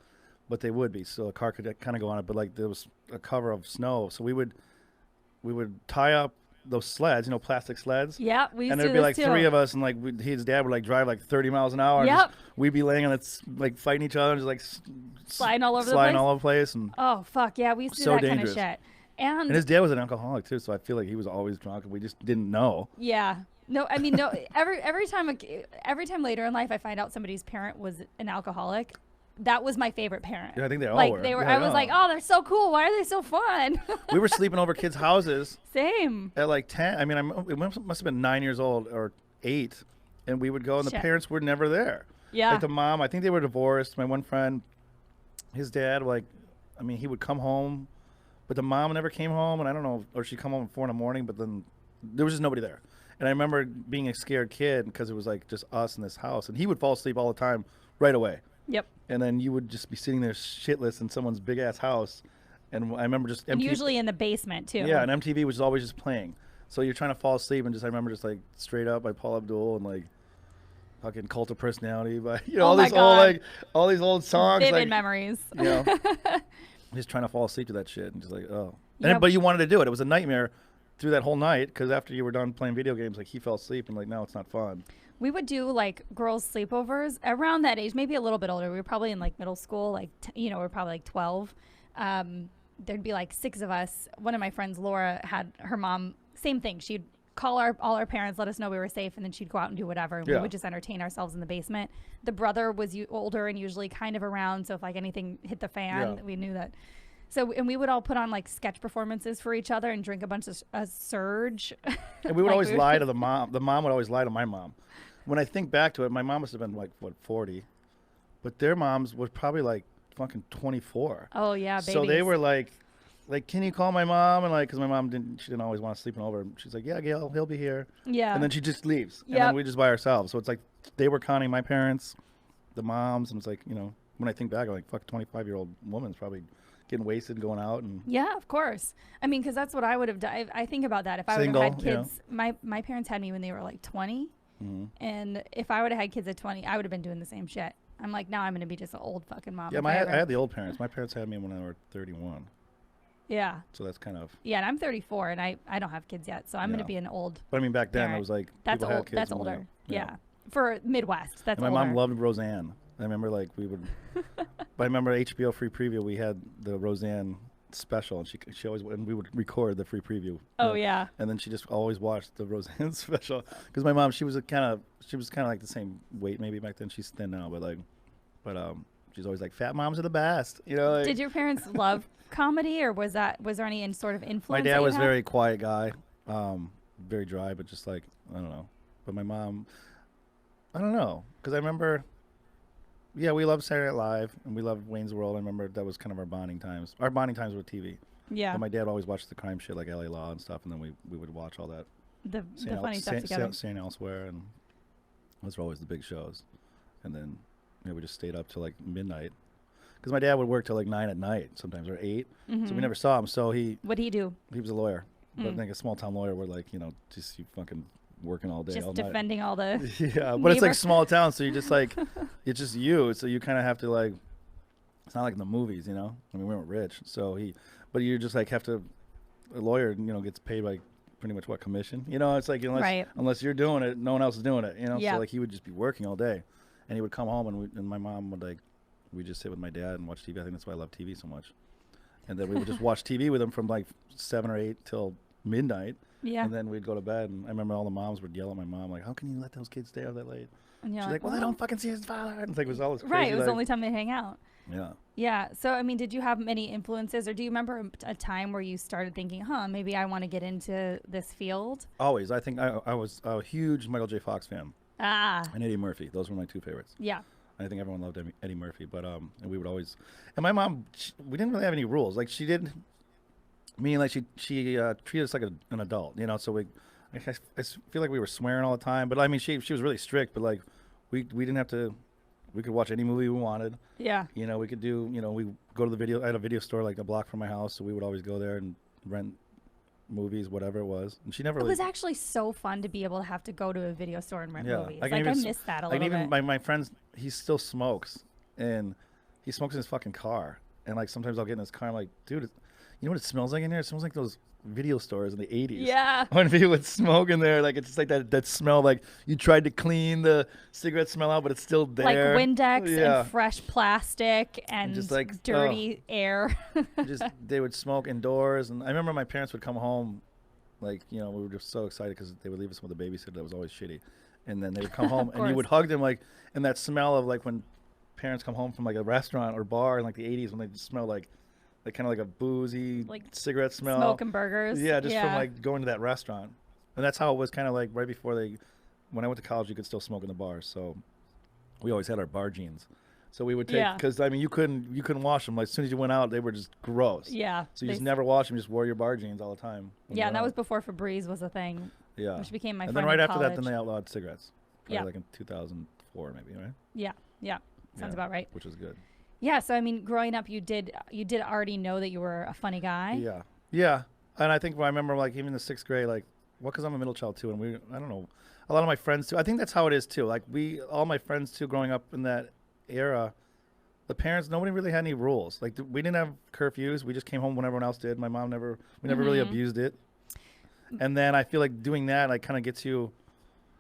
But they would be, so a car could kind of go on it. But like there was a cover of snow, so we would tie up those sleds, plastic sleds. Yeah, we used and to there'd do be like this too. 3 of us, and like his dad would like drive like 30 miles an hour. Yep. And we'd be laying on it, like fighting each other, and just like sliding all over the place. And oh fuck yeah, we used to do so that dangerous. kind of shit. And his dad was an alcoholic too, so I feel like he was always drunk, and we just didn't know. Yeah. No, I mean no. every time later in life, I find out somebody's parent was an alcoholic. That was my favorite parent. Yeah, I think they all like were. They were. Yeah, I was like, oh, they're so cool. Why are they so fun? We were sleeping over kids' houses. Same. At like 10. I mean, it must have been 9 years old or 8, and we would go, and the parents were never there. Yeah. Like the mom, I think they were divorced. My one friend, his dad, he would come home, but the mom never came home, and I don't know, or she'd come home at 4 in the morning, but then there was just nobody there. And I remember being a scared kid because it was like just us in this house, and he would fall asleep all the time right away. Yep. And then you would just be sitting there shitless in someone's big ass house, and I remember just MTV, usually in the basement too. Yeah, and MTV was always just playing. So you're trying to fall asleep, and I remember just like Straight Up by Paula Abdul, and like fucking Cult of Personality by all these old songs. Vivid like, memories. Just trying to fall asleep to that shit, and just like but you wanted to do it. It was a nightmare through that whole night because after you were done playing video games, like he fell asleep, and like now it's not fun. We would do like girls' sleepovers around that age, maybe a little bit older. We were probably in like middle school, like, we're probably like 12. There'd be like 6 of us. One of my friends, Laura, had her mom, same thing. She'd call all our parents, let us know we were safe, and then she'd go out and do whatever. And we would just entertain ourselves in the basement. The brother was older and usually kind of around. So if like anything hit the fan, we knew that. So, and we would all put on like sketch performances for each other and drink a bunch of Surge. And we would always lie to the mom. The mom would always lie to my mom. When I think back to it, my mom must have been like, 40? But their moms were probably like fucking 24. Oh, yeah, babies. So they were like, can you call my mom? And like, because my mom she didn't always want to sleep over. She's like, yeah, Gail, he'll be here. Yeah. And then she just leaves. And then we just by ourselves. So it's like they were counting my parents, the moms. And it's like, when I think back, I'm like, fuck, 25-year-old woman's probably getting wasted, going out. And yeah, of course. I mean, because that's what I would have done. I think about that. If I would have had kids, my parents had me when they were like 20. Mm-hmm. And if I would have had kids at 20, I would have been doing the same shit. I'm like, now I'm going to be just an old fucking mom. Yeah, I had the old parents. My parents had me when I was 31. Yeah. So that's kind of. Yeah, and I'm 34, and I don't have kids yet, so I'm going to be an old. But I mean, back then parent. it was like that's people old. had kids. That's older. Yeah. For Midwest, that's older. My mom loved Roseanne. I remember like we would. But I remember HBO free preview. We had the Roseanne special, and she always, and we would record the free preview. Oh yeah. And then she just always watched the Roseanne special because my mom, she was kind of like the same weight maybe back then. She's thin now, but she's always like, fat moms are the best. Like, did your parents love comedy, or was there any sort of influence? My dad was a very quiet guy, very dry, but just like, I don't know. But my mom, I don't know, because I remember. Yeah, we loved Saturday Night Live, and we loved Wayne's World. I remember that was kind of our bonding times. Our bonding times were TV. Yeah. And my dad always watched the crime shit like LA Law and stuff, and then we would watch all that. The funny stuff together. St. Elsewhere, and those were always the big shows. And then we just stayed up till like midnight. Because my dad would work till like 9 at night sometimes, or 8. Mm-hmm. So we never saw him. So what did he do? He was a lawyer. But like a small town lawyer, we're like, just you fucking working all day, Just all night. defending all the Yeah, but it's like neighbor. small town, so you just like, it's just you. So you kind of have to like, it's not like in the movies, I mean, we weren't rich, but you just like have to, a lawyer, gets paid by pretty much what, commission? It's like unless you're doing it, no one else is doing it, Yeah. So like he would just be working all day, and he would come home and my mom would like, we just sit with my dad and watch TV. I think that's why I love TV so much. And then we would just watch TV with him from like 7 or 8 till midnight. Yeah. And then we'd go to bed, and I remember all the moms would yell at my mom like, "How can you let those kids stay out that late?" And you're She's like, "Well, they don't fucking see his father." And it's like, it was all this crazy. Right. It was like, the only time they hang out. Yeah. Yeah. So, I mean, did you have many influences, or do you remember a time where you started thinking, maybe I want to get into this field? Always. I think I was a huge Michael J. Fox fan. Ah. And Eddie Murphy. Those were my 2 favorites. Yeah. I think everyone loved Eddie Murphy, but and we would always, and my mom, we didn't really have any rules. Like she did, meaning like she treated us like an adult, So I feel like we were swearing all the time, but I mean she was really strict, but like we didn't have to. We could watch any movie we wanted. Yeah. We could do. We go to the video. I had a video store like a block from my house, so we would always go there and rent movies, whatever it was. And she never. It was actually so fun to be able to have to go to a video store and rent movies. I miss that a little bit. Even my friends, he still smokes, and he smokes in his fucking car. And like sometimes I'll get in his car, I'm like, dude, you know what it smells like in here? It smells like those video stores in the 80s. Yeah. When people would smoke in there, like it's just like that smell, like you tried to clean the cigarette smell out, but it's still there. Like Windex and fresh plastic and just like dirty air. Just they would smoke indoors, and I remember my parents would come home, like we were just so excited because they would leave us with a babysitter that was always shitty, and then they would come home and you would hug them like, and that smell of like when parents come home from like a restaurant or bar in like the 80s when they just smell like kind of like a boozy like cigarette smell, smoking burgers. Yeah, just from like going to that restaurant, and that's how it was kind of like right before when I went to college, you could still smoke in the bars, so we always had our bar jeans. So we would take, because I mean you couldn't wash them. Like as soon as you went out, they were just gross. Yeah. So you just never washed them. You just wore your bar jeans all the time. Yeah, and that was before Febreze was a thing. Yeah. Which became my. And friend then right in after college. that, then they outlawed cigarettes. Probably like in 2004, maybe, right? Yeah. Yeah. Sounds about right. Which was good. Yeah. So I mean, growing up, you did already know that you were a funny guy. Yeah. Yeah. And I think I remember like even in the 6th grade, like, because I'm a middle child too, and I don't know, a lot of my friends too. I think that's how it is too. Like all my friends too, growing up in that era, the parents, nobody really had any rules. Like we didn't have curfews. We just came home when everyone else did. My mom we never really abused it. And then I feel like doing that, like kind of gets you,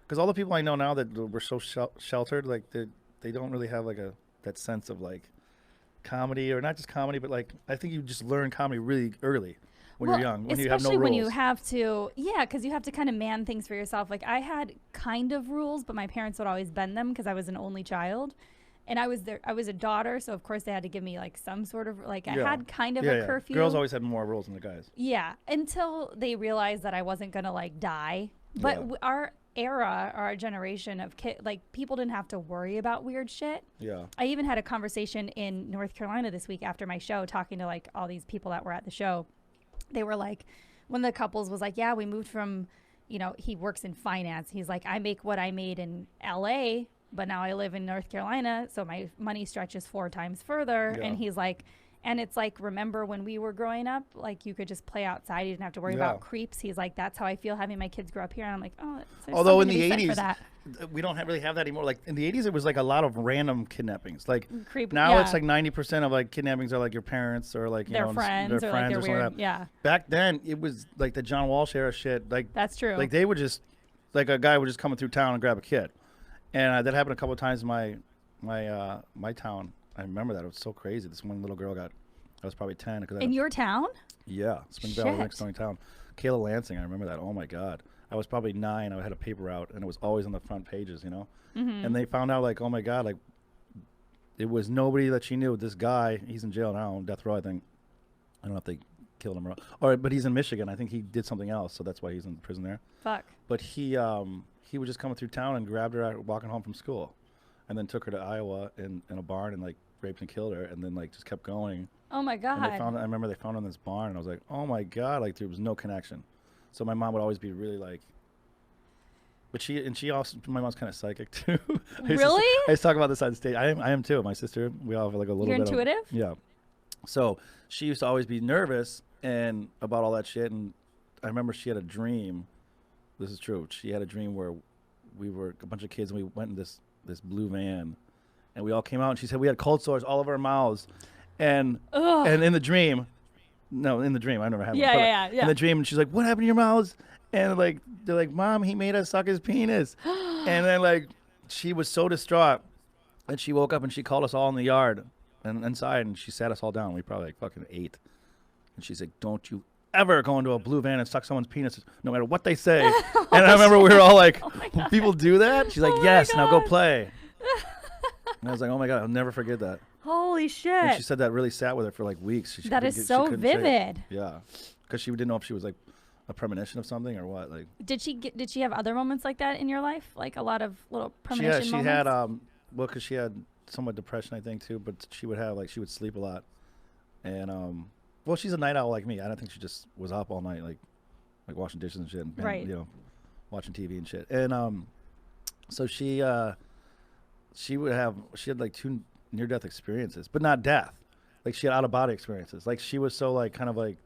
because all the people I know now that were so sheltered, like they don't really have like that sense of like comedy, or not just comedy, but like I think you just learn comedy really early when you're young, when you have no rules. Especially when you have to, because you have to kind of man things for yourself. Like I had kind of rules, but my parents would always bend them because I was an only child. And I was a daughter, so of course they had to give me like some sort of I had kind of a curfew. Girls always had more rules than the guys. Yeah, until they realized that I wasn't gonna like die. But our era, our generation of people didn't have to worry about weird shit. Yeah. I even had a conversation in North Carolina this week after my show, talking to like all these people that were at the show. They were like, one of the couples was like, yeah, we moved from, he works in finance. He's like, I make what I made in LA, but now I live in North Carolina, so my money stretches 4 times further. Yeah. And he's like, and it's like, remember when we were growing up, like you could just play outside, you didn't have to worry about creeps. He's like, that's how I feel having my kids grow up here. And I'm like, oh, although in the 80s, we don't really have that anymore. Like in the 80s, it was like a lot of random kidnappings. Like now it's like 90% of like kidnappings are like your parents or like their friends or friends like or something weird, like that. Yeah. Back then, it was like the John Walsh era shit. Like that's true. Like they would just, like a guy would just come through town and grab a kid. And that happened a couple of times in my town. I remember that. It was so crazy. This one little girl I was probably 10. In your town? Yeah. Spring Valley, Livingston town. Kayla Lansing, I remember that. Oh, my God. I was probably 9. I had a paper route, and it was always on the front pages, Mm-hmm. And they found out, like, oh, my God, like, it was nobody that she knew. This guy, he's in jail now, on death row, I think. I don't know if they killed him but he's in Michigan. I think he did something else, so that's why he's in prison there. Fuck. But he was just coming through town and grabbed her walking home from school, and then took her to Iowa in a barn and like raped and killed her, and then like just kept going. Oh my God. And I remember they found her in this barn, and I was like, oh my God, like there was no connection. So my mom would always be really like, but my mom's kind of psychic too. Really? I used to talk about this on stage. I am too. My sister, we all have like a little You're bit intuitive? Yeah. So she used to always be nervous and about all that shit, and I remember she had a dream. This is true. She had a dream where we were a bunch of kids and we went in this blue van, and we all came out. And she said we had cold sores all over our mouths, and in the dream, no, in the dream I never had. Yeah. In the dream, and she's like, "What happened to your mouths?" And like they're like, "Mom, he made us suck his penis," and then like she was so distraught, and she woke up and she called us all in the yard and inside, and she sat us all down. We probably like fucking ate, and she's like, "Don't you ever go into a blue van and suck someone's penis, no matter what they say." And I remember we were all like, "People do that?" She's like, "Yes, now go play." And I was like, "Oh my God, I'll never forget that." Holy shit. And she said that really sat with her for like weeks. That is so vivid. Yeah, because she didn't know if she was like a premonition of something or what. Like, did she have other moments like that in your life? Like a lot of little premonition she moments? had well, because she had somewhat depression, I think, too. But she would have like she would sleep a lot, and well, she's a night owl like me. I don't think she just was up all night like washing dishes and shit, and right. you know, watching TV and shit. And so she had like 2 near-death experiences, but not death. Like she had out-of-body experiences. Like she was so like kind of like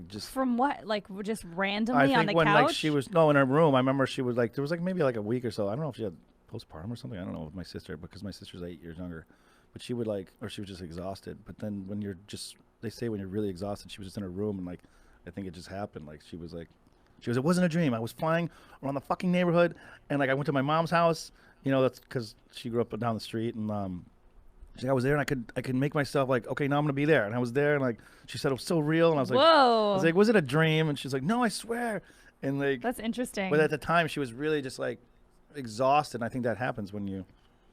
just from what, like just randomly I on the think when couch. like she was in her room. I remember she was like there was like maybe like a week or so. I don't know if she had postpartum or something. I don't know with my sister because my sister's 8 years younger. But she would like, or she was just exhausted. But then when you're just, they say when you're really exhausted, she was just in her room and like, I think it just happened. Like she was, it wasn't a dream. I was flying around the fucking neighborhood and like I went to my mom's house. You know, that's because she grew up down the street and she's like, I was there and I could make myself like, okay, now I'm gonna be there. And I was there and like she said it was so real and I was like, whoa. I was like, was it a dream? And she's like, no, I swear. And like that's interesting. But at the time she was really just like exhausted. And I think that happens when you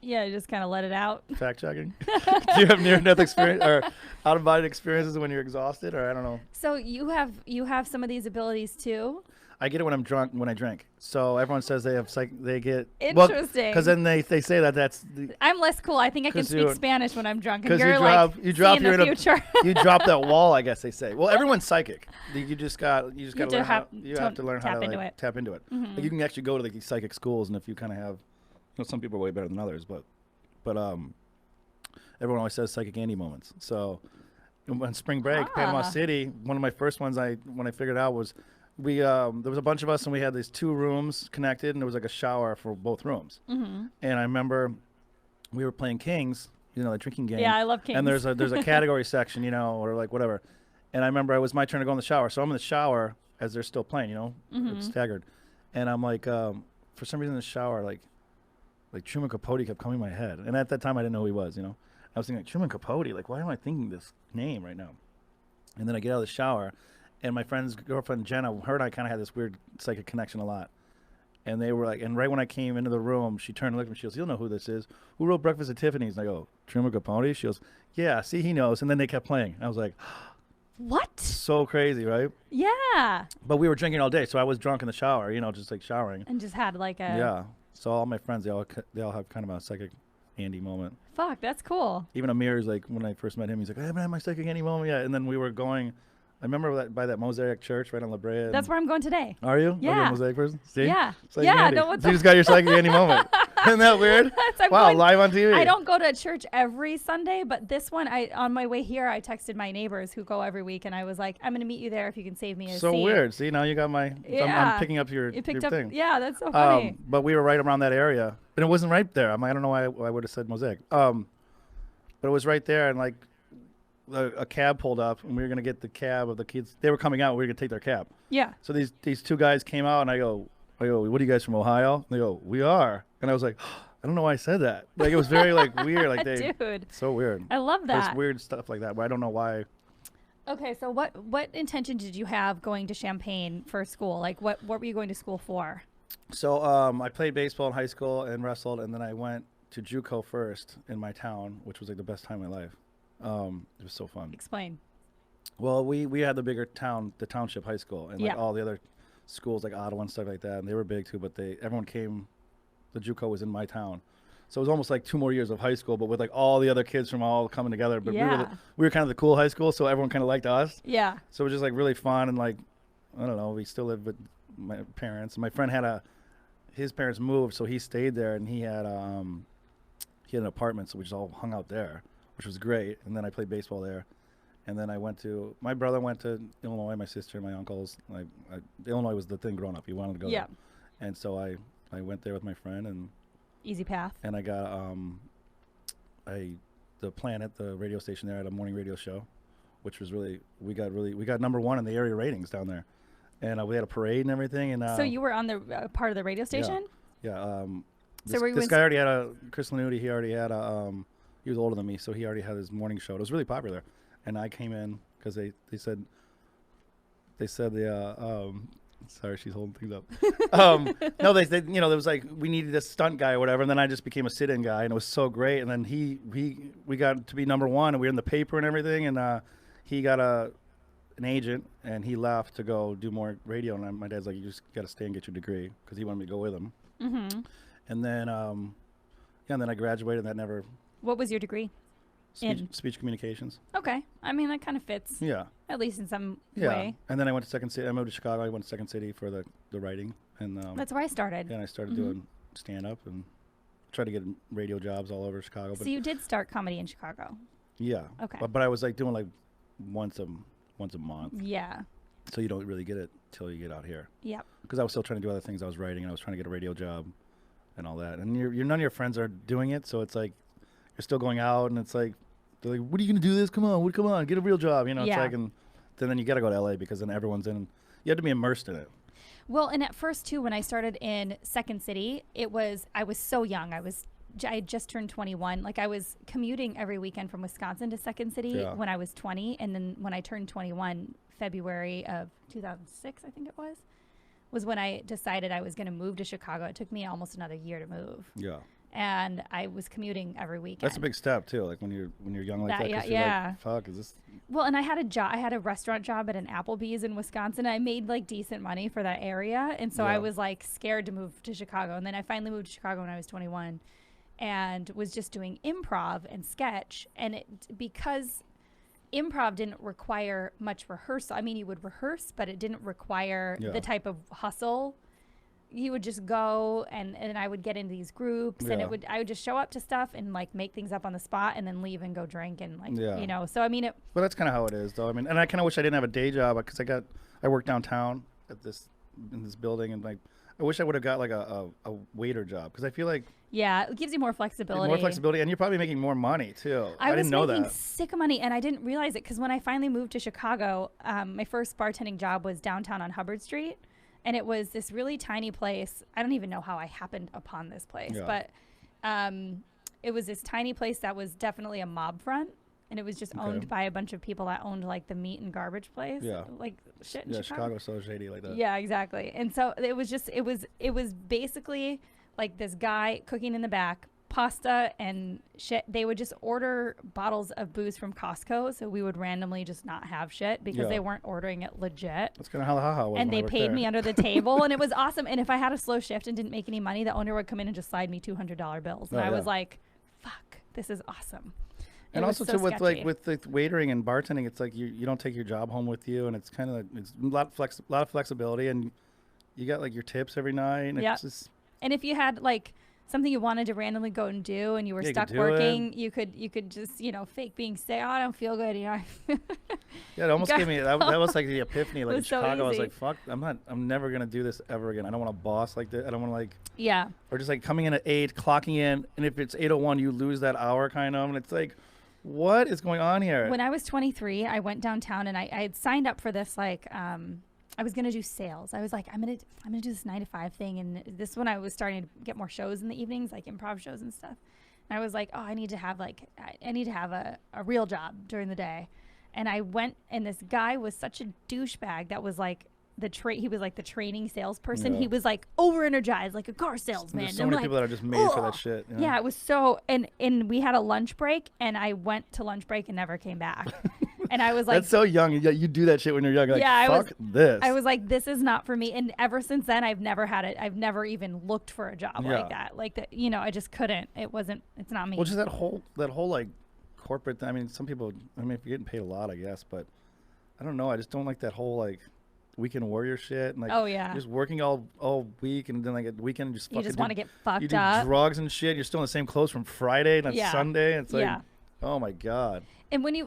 you just kind of let it out. Fact checking. Do you have near-death experience or out-of-body experiences when you're exhausted, or I don't know? So you have some of these abilities too. I get it when I'm drunk. When I drink, so everyone says they have they get interesting. Because then they say that's. I'm less cool. I think I can speak Spanish when I'm drunk. And you're you drop your the future. You drop that wall. I guess they say. Well, everyone's psychic. You just got to learn how. You have to learn how to like, tap into it. Mm-hmm. Like, you can actually go to like these psychic schools, and if you kind of have. Some people are way better than others, but everyone always says psychic Andy moments. So on spring break, Panama City, one of my first ones when I figured out was there was a bunch of us and we had these 2 rooms connected and there was like a shower for both rooms. Mm-hmm. And I remember we were playing Kings, you know, the drinking game. Yeah, I love Kings. And there's a category section, you know, or like whatever. And I remember it was my turn to go in the shower. So I'm in the shower as they're still playing, you know, it's staggered. And I'm like, for some reason in the shower, like Truman Capote kept coming in my head. And at that time, I didn't know who he was, you know. I was thinking, like, Truman Capote, like, why am I thinking this name right now? And then I get out of the shower, and my friend's girlfriend, Jenna, her and I kind of had this weird psychic connection a lot. And they were like, and right when I came into the room, she turned and looked at me. She goes, "You'll know who this is. Who wrote Breakfast at Tiffany's?" And I go, "Truman Capote?" She goes, "Yeah, see, he knows." And then they kept playing. I was like, what? So crazy, right? Yeah. But we were drinking all day, so I was drunk in the shower, you know, just like showering. And just had like a... Yeah. So all my friends, they all have kind of a psychic Andy moment. Fuck, that's cool. Even Amir's like, when I first met him, he's like, I haven't had my psychic Andy moment yet. And then we were going, I remember by that Mosaic church right on La Brea. That's where I'm going today. Are you? Yeah. Are you a Mosaic person? See? Yeah. Psychic yeah. Andy. No, what's so you just got your psychic Andy moment. Isn't that weird? Wow, live on TV. I don't go to church every Sunday, but this one, on my way here, I texted my neighbors who go every week, and I was like, I'm going to meet you there if you can save me a so seat. Weird. See, now you got my, I'm picking up your thing. Yeah, that's so funny. But we were right around that area. And it wasn't right there. I don't know why I would have said Mosaic. But it was right there, and like a cab pulled up, and we were going to get the cab of the kids. They were coming out. We were going to take their cab. Yeah. So these 2 guys came out, and I go, what are you guys from Ohio? And they go, we are. And I was like, I don't know why I said that. Like, it was very like weird. Like Dude. So weird. I love that. It's weird stuff like that, but I don't know why. Okay, so what intention did you have going to Champaign for school? Like, what were you going to school for? So I played baseball in high school and wrestled, and then I went to JUCO first in my town, which was like the best time of my life. It was so fun. Explain. Well, we had the bigger town, the township high school, and like Yeah. all the other schools like Ottawa and stuff like that, and they were big too. But everyone came. The JUCO was in my town, so it was almost like 2 more years of high school, but with like all the other kids from all coming together. But Yeah. we were kind of the cool high school, so everyone kind of liked us. Yeah. So it was just like really fun, and like I don't know, we still lived with my parents. My friend his parents moved, so he stayed there, and he had an apartment, so we just all hung out there, which was great. And then I played baseball there, And then my brother went to Illinois, my sister, my uncles. Illinois was the thing growing up. You wanted to go there. And so I went there with my friend and easy path. And I got the Planet, the radio station there, had a morning radio show, which was we got #1 in the area ratings down there. And we had a parade and everything. And so you were on the part of the radio station? Yeah. So this guy already had Chris Lanuti, he already had he was older than me, so he already had his morning show. It was really popular. And I came in because they said sorry, she's holding things up. No, they there was like, we needed a stunt guy or whatever, and then I just became a sit-in guy, and it was so great. And then we got to be #1, and we were in the paper and everything, and he got an agent, and he left to go do more radio. And my dad's like, you just got to stay and get your degree, because he wanted me to go with him. Mm-hmm. And then and then I graduated, and that never. What was your degree? Speech communications. Okay. I mean, that kind of fits. Yeah. At least in some Yeah. way. And then I went to Second City. I moved to Chicago. I went to Second City for the writing. And that's where I started. Yeah, and I started doing stand-up and tried to get radio jobs all over Chicago. So you did start comedy in Chicago? Yeah. Okay. But I was like doing like once a month. Yeah. So you don't really get it till you get out here. Yep. Because I was still trying to do other things. I was writing, and I was trying to get a radio job and all that. And none of your friends are doing it, so it's like you're still going out, and it's like, they're like, what are you going to do this? Come on, get a real job. You know, it's like, and then you got to go to LA because then everyone's in. You have to be immersed in it. Well, and at first too, when I started in Second City, I was so young. I had just turned 21. Like, I was commuting every weekend from Wisconsin to Second City when I was 20. And then when I turned 21, February of 2006, I think it was when I decided I was going to move to Chicago. It took me almost another year to move. Yeah. And I was commuting every weekend. That's a big step too. Like when you're young like that. Yeah. Like, fuck, is this? Well, and I had a job. I had a restaurant job at an Applebee's in Wisconsin. I made like decent money for that area, and so I was like scared to move to Chicago. And then I finally moved to Chicago when I was 21, and was just doing improv and sketch. And because improv didn't require much rehearsal. I mean, you would rehearse, but it didn't require the type of hustle. You would just go and I would get into these groups and I would just show up to stuff and like make things up on the spot and then leave and go drink and like, you know, so I mean, but that's kind of how it is though. I mean, and I kind of wish I didn't have a day job because I work downtown in this building, and like, I wish I would have got like a waiter job because I feel like. Yeah, it gives you more flexibility. More flexibility, and you're probably making more money too. I didn't know that. I was making sick of money, and I didn't realize it because when I finally moved to Chicago, my first bartending job was downtown on Hubbard Street. And it was this really tiny place. I don't even know how I happened upon this place, but it was this tiny place that was definitely a mob front, and it was just owned by a bunch of people that owned like the meat and garbage place, like shit in Chicago. Chicago's so shady like that. Yeah, exactly. And so it was just it was basically like this guy cooking in the back, pasta and shit. They would just order bottles of booze from Costco, so we would randomly just not have shit because they weren't ordering it legit. That's kind of how the haha was. And they paid me under the table, and it was awesome. And if I had a slow shift and didn't make any money, the owner would come in and just slide me $200 bills, and I was like, "Fuck, this is awesome." And also too with the waitering and bartending, it's like you don't take your job home with you, and it's kind of it's a lot of flexibility, and you got like your tips every night. And it's just, and if you had like something you wanted to randomly go and do and you were stuck working, you could just, you know, fake being sick. Oh, I don't feel good, you know. Yeah, it almost gave me that was like the epiphany. Like in Chicago, so I was like, fuck, I'm never gonna do this ever again. I don't want a boss like this. I don't want to like or just like coming in at 8, clocking in, and if it's 8:01, you lose that hour kind of, and it's like, what is going on here? When I was 23, I went downtown and I had signed up for this like I was gonna do sales. I was like, I'm gonna do this 9-to-5 thing, and this when I was starting to get more shows in the evenings, like improv shows and stuff. And I was like, oh, I need to have a real job during the day. And I went, and this guy was such a douchebag that was like he was like the training salesperson. He was like over energized, like a car salesman. There's so many people that are just made for that shit. You know? Yeah, it was so. And we had a lunch break, and I went to lunch break and never came back. And I was like, that's so young. You do that shit when you're young. Like, fuck this. I was like, this is not for me. And ever since then, I've never had it. I've never even looked for a job like that. Like that, you know, I just couldn't. It's not me. Well, just that whole like corporate. I mean, some people. I mean, if you're getting paid a lot, I guess, but I don't know. I just don't like that whole like weekend warrior shit. And like, just working all week, and then like at the weekend, you just want to get fucked you do up. drugs and shit. You're still in the same clothes from Friday and Sunday. And it's like. Oh my God. And when you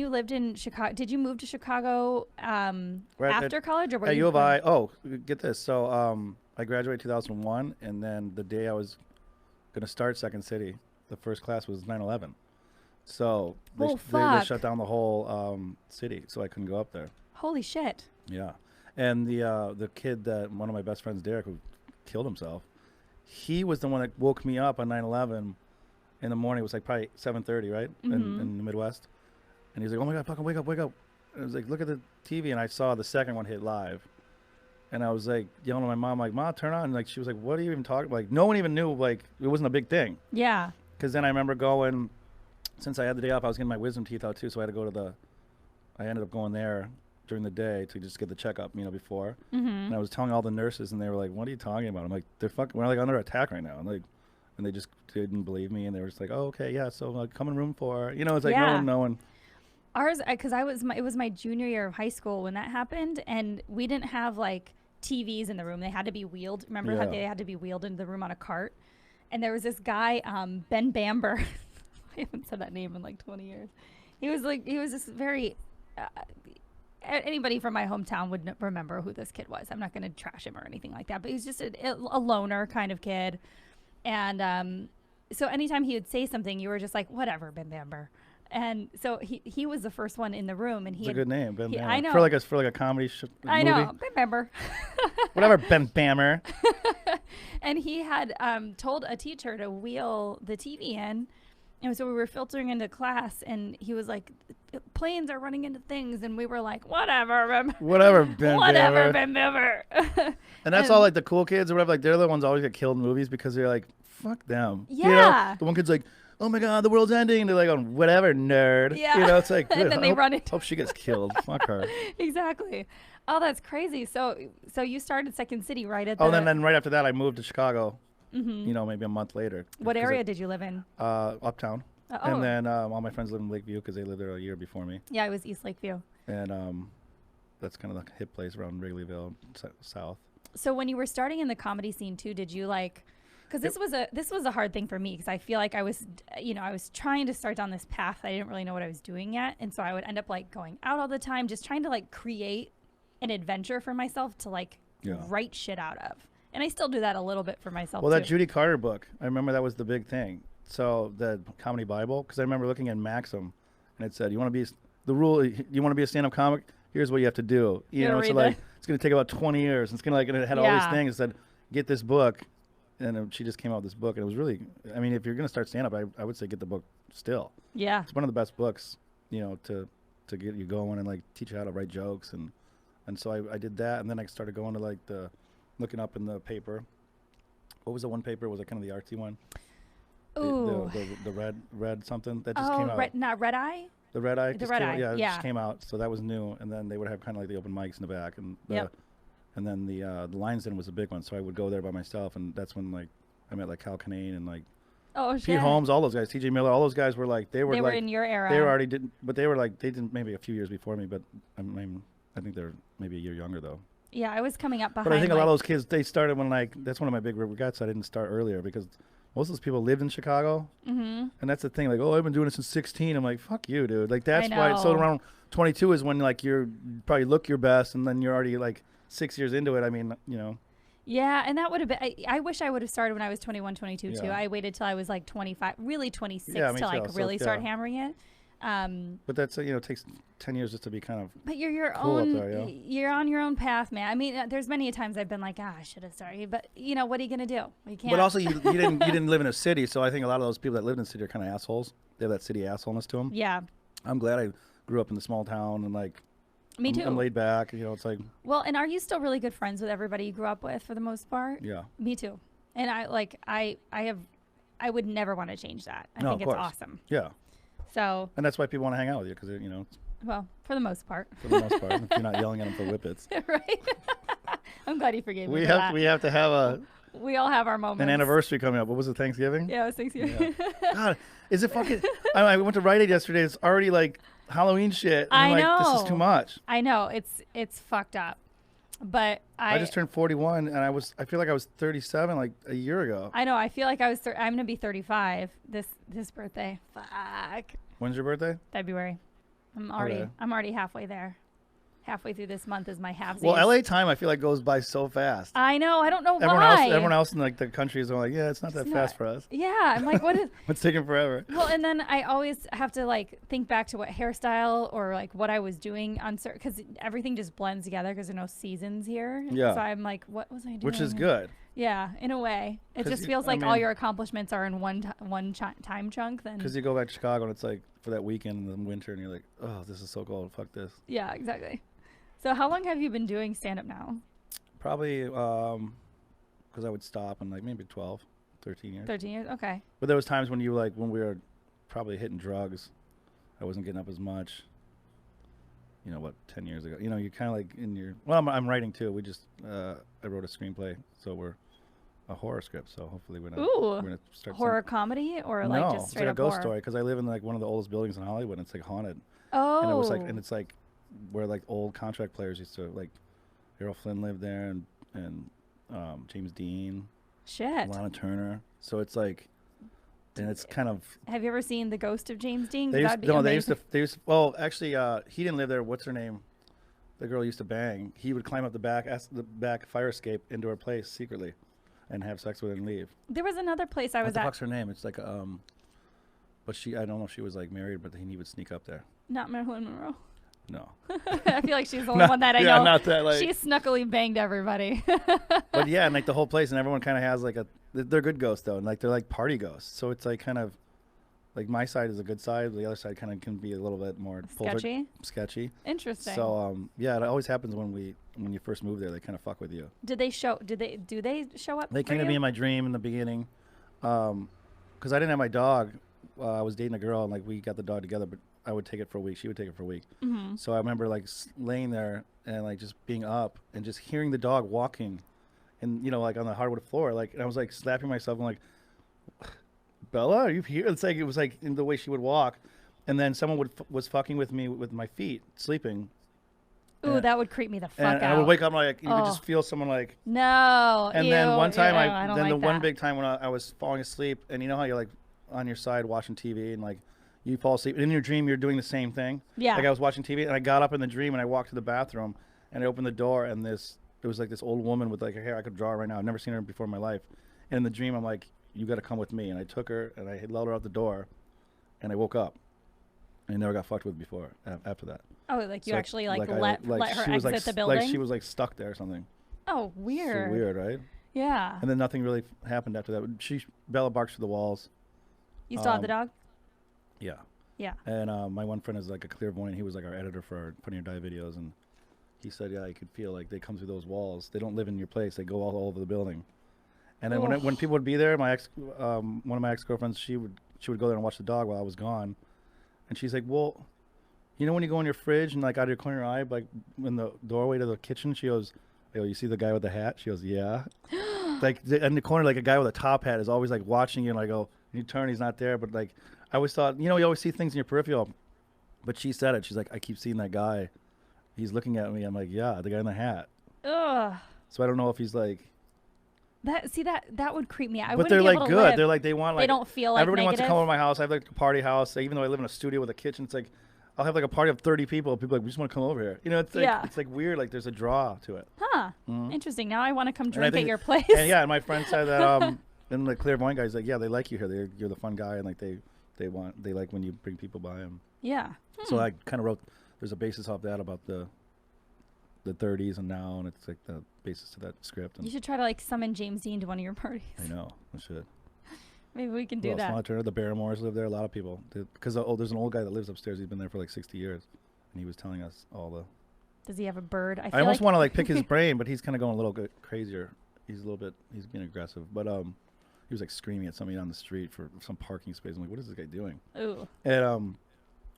lived in Chicago, did you move to Chicago after college, or were at you U of I? Oh, get this. So I graduated 2001, and then the day I was going to start Second City, the first class was 9/11. So they shut down the whole city, so I couldn't go up there. Holy shit. Yeah. And the kid that one of my best friends, Derek, who killed himself, he was the one that woke me up on 9/11 in the morning. It was like probably 7:30, right? In the Midwest. And he's like, oh my God, fucking wake up, wake up. And I was like, look at the TV. And I saw the second one hit live. And I was like yelling at my mom, like, Mom, turn on. And like, she was like, what are you even talking about? Like, no one even knew, like, it wasn't a big thing. Yeah. Because then I remember going, since I had the day off, I was getting my wisdom teeth out too. So I had to go to I ended up going there during the day to just get the checkup, before. And I was telling all the nurses, and they were like, what are you talking about? I'm like, we're like under attack right now. I'm like, and they just didn't believe me. And they were just like, oh, okay, yeah. So come in room 4. It's like no one. Ours, because it was my junior year of high school when that happened, and we didn't have like TVs in the room. They had to be wheeled. Remember how they had to be wheeled into the room on a cart? And there was this guy, Ben Bamber. I haven't said that name in like 20 years. He was this very, anybody from my hometown would remember who this kid was. I'm not going to trash him or anything like that, but he was just a loner kind of kid. And so anytime he would say something, you were just like, whatever, Ben Bamber. And so he was the first one in the room, and it's a good name, Ben Bammer. I know. For like a comedy movie. I know, Ben Bamber. Whatever, Ben Bammer. And he had told a teacher to wheel the TV in. And so we were filtering into class, and he was like, planes are running into things. And we were like, whatever, Ben Bammer. And that's all like the cool kids or whatever. Like, they're the ones always get killed in movies because they're like, fuck them. Yeah. The one kid's like, oh my God, the world's ending. And they're like, oh, whatever, nerd. Yeah. It's like, and then they run into. Hope she gets killed. Fuck her. Exactly. Oh, that's crazy. So you started Second City right at then right after that, I moved to Chicago. Maybe a month later. What area did you live in? Uptown. And then all my friends live in Lakeview because they lived there a year before me. Yeah, I was East Lakeview. And that's kind of the hip place around Wrigleyville, south. So when you were starting in the comedy scene too, did you like? Because this was a hard thing for me because I feel like I was trying to start down this path. I didn't really know what I was doing yet, and so I would end up like going out all the time, just trying to like create an adventure for myself to like write shit out of. And I still do that a little bit for myself. Well, that Judy Carter book, I remember that was the big thing. So the comedy Bible, because I remember looking at Maxim, and it said, you want to be a stand-up comic? Here's what you have to do. So like it's going to take about 20 years. It's going to and it had all these things. It said, get this book. And she just came out with this book, and it was really, I mean, if you're going to start stand-up, I would say get the book still. Yeah. It's one of the best books, to get you going and like teach you how to write jokes. And so I did that, and then I started going to like looking up in the paper. What was the one paper? Was it kind of the artsy one? Ooh. The red something that just came out. Not Red Eye? The Red Eye? The Red Eye, yeah. It just came out, so that was new. And then they would have kind of like the open mics in the back. And and then the Lions Den was a big one, so I would go there by myself, and that's when like I met like Cal Kinane and like Pete Holmes, all those guys, T.J. Miller, all those guys were like they were in your era. They were already but they were like they didn't maybe a few years before me, but I think they're maybe a year younger though. Yeah, I was coming up behind. But I think a lot of those kids, they started when like that's one of my big regrets. I didn't start earlier because most of those people lived in Chicago, and that's the thing. Like, oh, I've been doing it since 16. I'm like, fuck you, dude. Like that's why. So around 22 is when like you're probably look your best, and then you're already like 6 years into it. I mean, Yeah, and that would have been. I wish I would have started when I was 21, 22 too. I waited till I was like 25, really 26 to like really start hammering it. But that's it takes 10 years just to be kind of. But you're your cool own. Up there, You're on your own path, man. I mean, there's many times I've been like, I should have started. But what are you gonna do? You can't. But also, you didn't live in a city, so I think a lot of those people that lived in the city are kind of assholes. They have that city assholeness to them. Yeah. I'm glad I grew up in the small town and like. Me too. I'm laid back. It's like. Well, and are you still really good friends with everybody you grew up with for the most part? Yeah. Me too. And I would never want to change that. I think it's awesome. Yeah. So. And that's why people want to hang out with you because Well, for the most part. For the most part, if you're not yelling at them for whippets. Right. I'm glad you forgave me. We have to have We all have our moments. An anniversary coming up. What was it, Thanksgiving? Yeah, it was Thanksgiving. Yeah. God, is it fucking? I went to Rite Aid yesterday. It's already like Halloween shit. And I know. Like, this is too much. I know. It's fucked up. But I just turned 41, and I feel like I was 37 like a year ago. I know. I feel like I was. I'm gonna be 35 this birthday. Fuck. When's your birthday? February. I'm already halfway there. Halfway through this month is my half. Well, LA time I feel like goes by so fast. I know. I don't know why. Everyone else in like the country is like, yeah, it's not that fast for us. Yeah, I'm like, what is? It's taking forever. Well, and then I always have to like think back to what hairstyle or like what I was doing on certain, because everything just blends together because there are no seasons here. Yeah. So I'm like, what was I doing? Which is good. Yeah, in a way, it just feels like all your accomplishments are in one time chunk. Then because you go back to Chicago and it's like for that weekend in the winter and you're like, oh, this is so cold. Fuck this. Yeah, exactly. So how long have you been doing stand-up now? Probably because I would stop in like maybe 12, 13 years. 13 years? Okay. But there was times when when we were probably hitting drugs, I wasn't getting up as much. You know, 10 years ago. You know, you're kind of like in your... Well, I'm writing too. We just... I wrote a screenplay, so we're a horror script, so hopefully we're going to start... Horror comedy or like just straight up horror? No, it's like a ghost story, because I live in like one of the oldest buildings in Hollywood, and it's like haunted. Oh. And it was like... And it's like... where like old contract players used to like Errol Flynn lived there and James Dean, Lana Turner. So it's like, and it's kind of. Have you ever seen The Ghost of James Dean? They used to. Well, actually, he didn't live there. What's her name? The girl used to bang. He would climb up the back fire escape into her place secretly, and have sex with her and leave. There was another place I was at. What the fuck's her name? It's like but I don't know if she was like married, but he would sneak up there. Not Marilyn Monroe. No. I feel like she's the only one that I know. Yeah, not that. Like, she snuckily banged everybody. But yeah, and like the whole place, and everyone kind of has like they're good ghosts though, and like they're like party ghosts. So it's like kind of like my side is a good side, the other side kind of can be a little bit more sketchy. Interesting. So yeah, it always happens when you first move there. They kind of fuck with you. Do they show up? They came to me in my dream in the beginning, because I didn't have my dog. I was dating a girl, and like we got the dog together, but I would take it for a week. She would take it for a week. Mm-hmm. So I remember like laying there and like just being up and just hearing the dog walking, and you know like on the hardwood floor, like, and I was like slapping myself and like, Bella, are you here? It's like it was like in the way she would walk, and then someone was fucking with me with my feet, sleeping. Ooh, that would creep me the fuck out. And I would wake up like you could just feel someone like no. And then one time one big time when I was falling asleep, and you know how you're like on your side watching TV and like. You fall asleep. And in your dream, you're doing the same thing. Yeah. Like I was watching TV, and I got up in the dream, and I walked to the bathroom, and I opened the door, and it was like this old woman with like her hair. I could draw her right now. I've never seen her before in my life. And in the dream, I'm like, you got to come with me. And I took her, and I let her out the door, and I woke up. And I never got fucked with before after that. Oh, like you actually let her exit the building? Like she was like stuck there or something. Oh, weird. So weird, right? Yeah. And then nothing really happened after that. Bella barks through the walls. You still have the dog? Yeah. Yeah. And my one friend is like a clairvoyant. He was like our editor for our Funny or Die videos, and he said, yeah, I could feel like they come through those walls. They don't live in your place. They go all over the building. And then when people would be there, one of my ex-girlfriends, she would go there and watch the dog while I was gone, and she's like, well, you know when you go in your fridge and like out of your corner of your eye, like in the doorway to the kitchen, she goes, yo, you see the guy with the hat? She goes, yeah. Like in the corner, like a guy with a top hat is always like watching you, and I go, you turn, he's not there, but like. I always thought, you know, you always see things in your peripheral. But she said it. She's like, I keep seeing that guy. He's looking at me. I'm like, yeah, the guy in the hat. Ugh. So I don't know if he's like. That would creep me out. But they're like good. They're like, they want like. They don't feel like everybody negative. wants to come over to my house. I have like a party house. Even though I live in a studio with a kitchen, it's like, I'll have like a party of 30 people. People are like, we just want to come over here. You know, it's like, it's like weird. Like there's a draw to it. Huh. Mm-hmm. Interesting. Now I want to come drink at your place. And yeah, and my friend said that, and the clairvoyant guy's like, yeah, they like you here. You're the fun guy, and like they like when you bring people by them. Yeah. So I kind of wrote. There's a basis off that about the 30s and now, and it's like the basis to that script. And you should try to like summon James Dean to one of your parties. I know. I should. Maybe we can do that. Lana Turner, the Barrymores live there. A lot of people. Because there's an old guy that lives upstairs. He's been there for like 60 years, and he was telling us all the. Does he have a bird? I almost want to like pick his brain, but he's kind of going a little bit crazier. He's being aggressive, but he was like screaming at somebody on the street for some parking space. I'm like, what is this guy doing? Ooh. And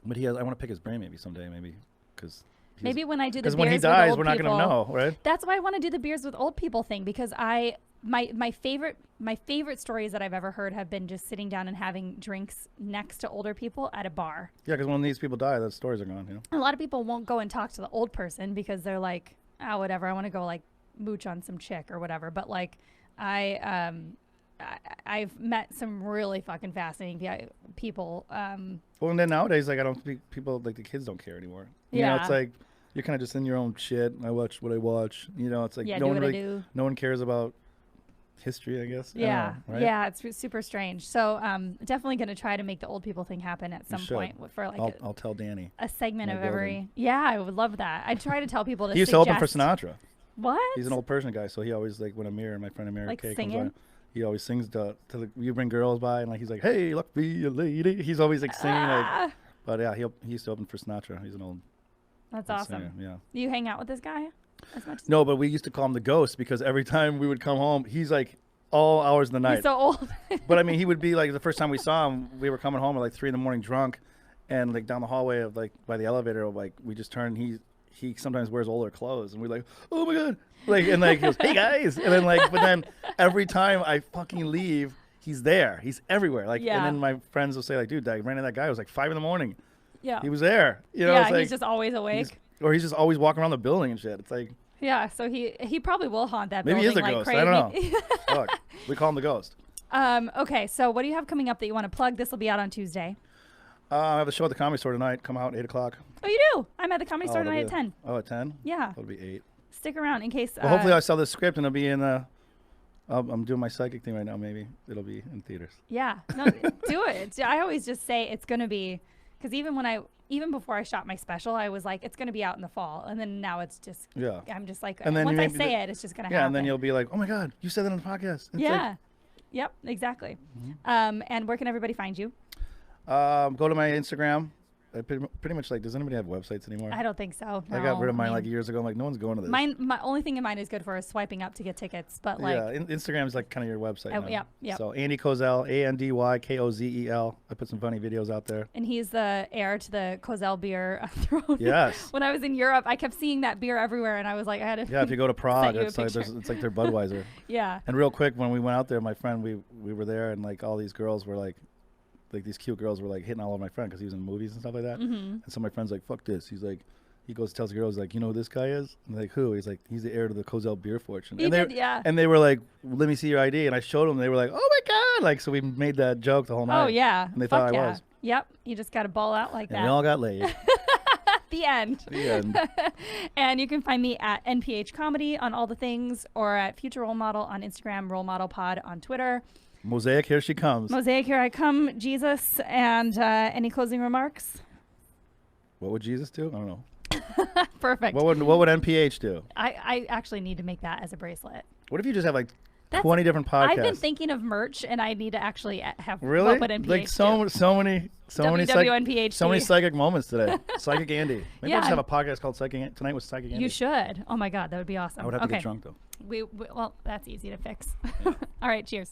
but I want to pick his brain maybe someday, because. Maybe when I do the beers because when he dies, we're not going to know, right? That's why I want to do the beers with old people thing, because my favorite stories that I've ever heard have been just sitting down and having drinks next to older people at a bar. Yeah, because when these people die, those stories are gone. You know. A lot of people won't go and talk to the old person because they're like, whatever, I want to go like mooch on some chick or whatever. But like I've met some really fucking fascinating people. Well, and then nowadays, like, I don't think people, like, the kids don't care anymore. You know, it's like, you're kind of just in your own shit. I watch what I watch. You know, it's like, Yeah, no do one what I really, do. no one cares about history, I guess. Yeah. I don't know, right? Yeah, it's super strange. So definitely going to try to make the old people thing happen at some point for like I'll tell Danny. a segment my of every. Yeah, I would love that. I try to tell people to He used to open for Sinatra. What? He's an old Persian guy, so he always, like, when Amir, my friend Amir Like K singing? comes by, he always sings to the, you bring girls by, and, like, he's like, hey, look, be a lady. He's always, like, singing, like, but yeah, he used to open for Sinatra. He's an old That's old awesome. singer, yeah. Do you hang out with this guy as much? No, but we used to call him the Ghost because every time we would come home, he's like all hours of the night. He's so old. But I mean, he would be like the first time we saw him, we were coming home at like 3 a.m. drunk, and like down the hallway of like by the elevator, like we just turned. He sometimes wears older clothes, and we're like, oh my god, like and like he goes, hey guys, and then like, but then every time I fucking leave, he's there. He's everywhere. Like, and then my friends will say like, dude, I ran into that guy. It was like 5 a.m. Yeah. He was there. You know, Yeah, it's like, he's just always awake. or he's just always walking around the building and shit. It's like. Yeah, so he probably will haunt that Maybe building he is a like ghost. crazy. I don't know. Look, we call him the Ghost. Okay, so what do you have coming up that you want to plug? This will be out on Tuesday. I have a show at the Comedy Store tonight. Come out 8 o'clock. Oh, you do? I'm at the Comedy Store tonight at 10. Oh, at 10? Yeah. It'll be 8. Stick around in case. Well, hopefully I sell this script and it'll be in I'm doing my psychic thing right now. Maybe it'll be in theaters. Yeah. No, do it. I always just say it's going to be, because even before I shot my special, I was like, it's going to be out in the fall. And then now it's just, I'm just like, and then once I say it, it's just going to happen. Yeah, and then you'll be like, oh my God, you said that on the podcast. It's yeah. Yep, exactly. And where can everybody find you? Go to my Instagram. I pretty much like, does anybody have websites anymore? I don't think so. No. I got rid of mine like years ago. I'm like, no one's going to this. My only thing in mine is good for is swiping up to get tickets, but like. Yeah, Instagram is like kind of your website now. Yeah. So Andy Kozel, ANDYKOZEL. I put some funny videos out there. And he's the heir to the Kozel beer throne. Yes. When I was in Europe, I kept seeing that beer everywhere, and I was like, I had to. Yeah, if you go to Prague, you a it's like their Budweiser. Yeah. And real quick, when we went out there, my friend, we were there, and like all these girls were like these cute girls were like hitting all over my friend because he was in movies and stuff like that. And so my friend's like, fuck this. He's like, he goes tells the girls like, you know who this guy is? And they're like, who? He's like, he's the heir to the Kozel beer fortune. And they were like, let me see your ID. And I showed them. They were like, oh my God. Like, so we made that joke the whole night. Oh yeah. And they thought I was. Yep. You just got to ball out like that. And we all got laid. The end. The end. And you can find me at NPH Comedy on all the things, or at Future Role Model on Instagram, Role Model Pod on Twitter. Mosaic, here she comes. Mosaic, here I come, Jesus. And any closing remarks? What would Jesus do? I don't know. Perfect. What would NPH do? I actually need to make that as a bracelet. What if you just have like 20 different podcasts? I've been thinking of merch, and I need to actually have really what would NPH like so many WWNPHD. so many psychic moments today. Psychic Andy. Maybe Yeah. I'll just have a podcast called Psychic Tonight with Psychic Andy. You should. Oh my God, that would be awesome. I would have to get drunk though. Well, that's easy to fix. All right, cheers.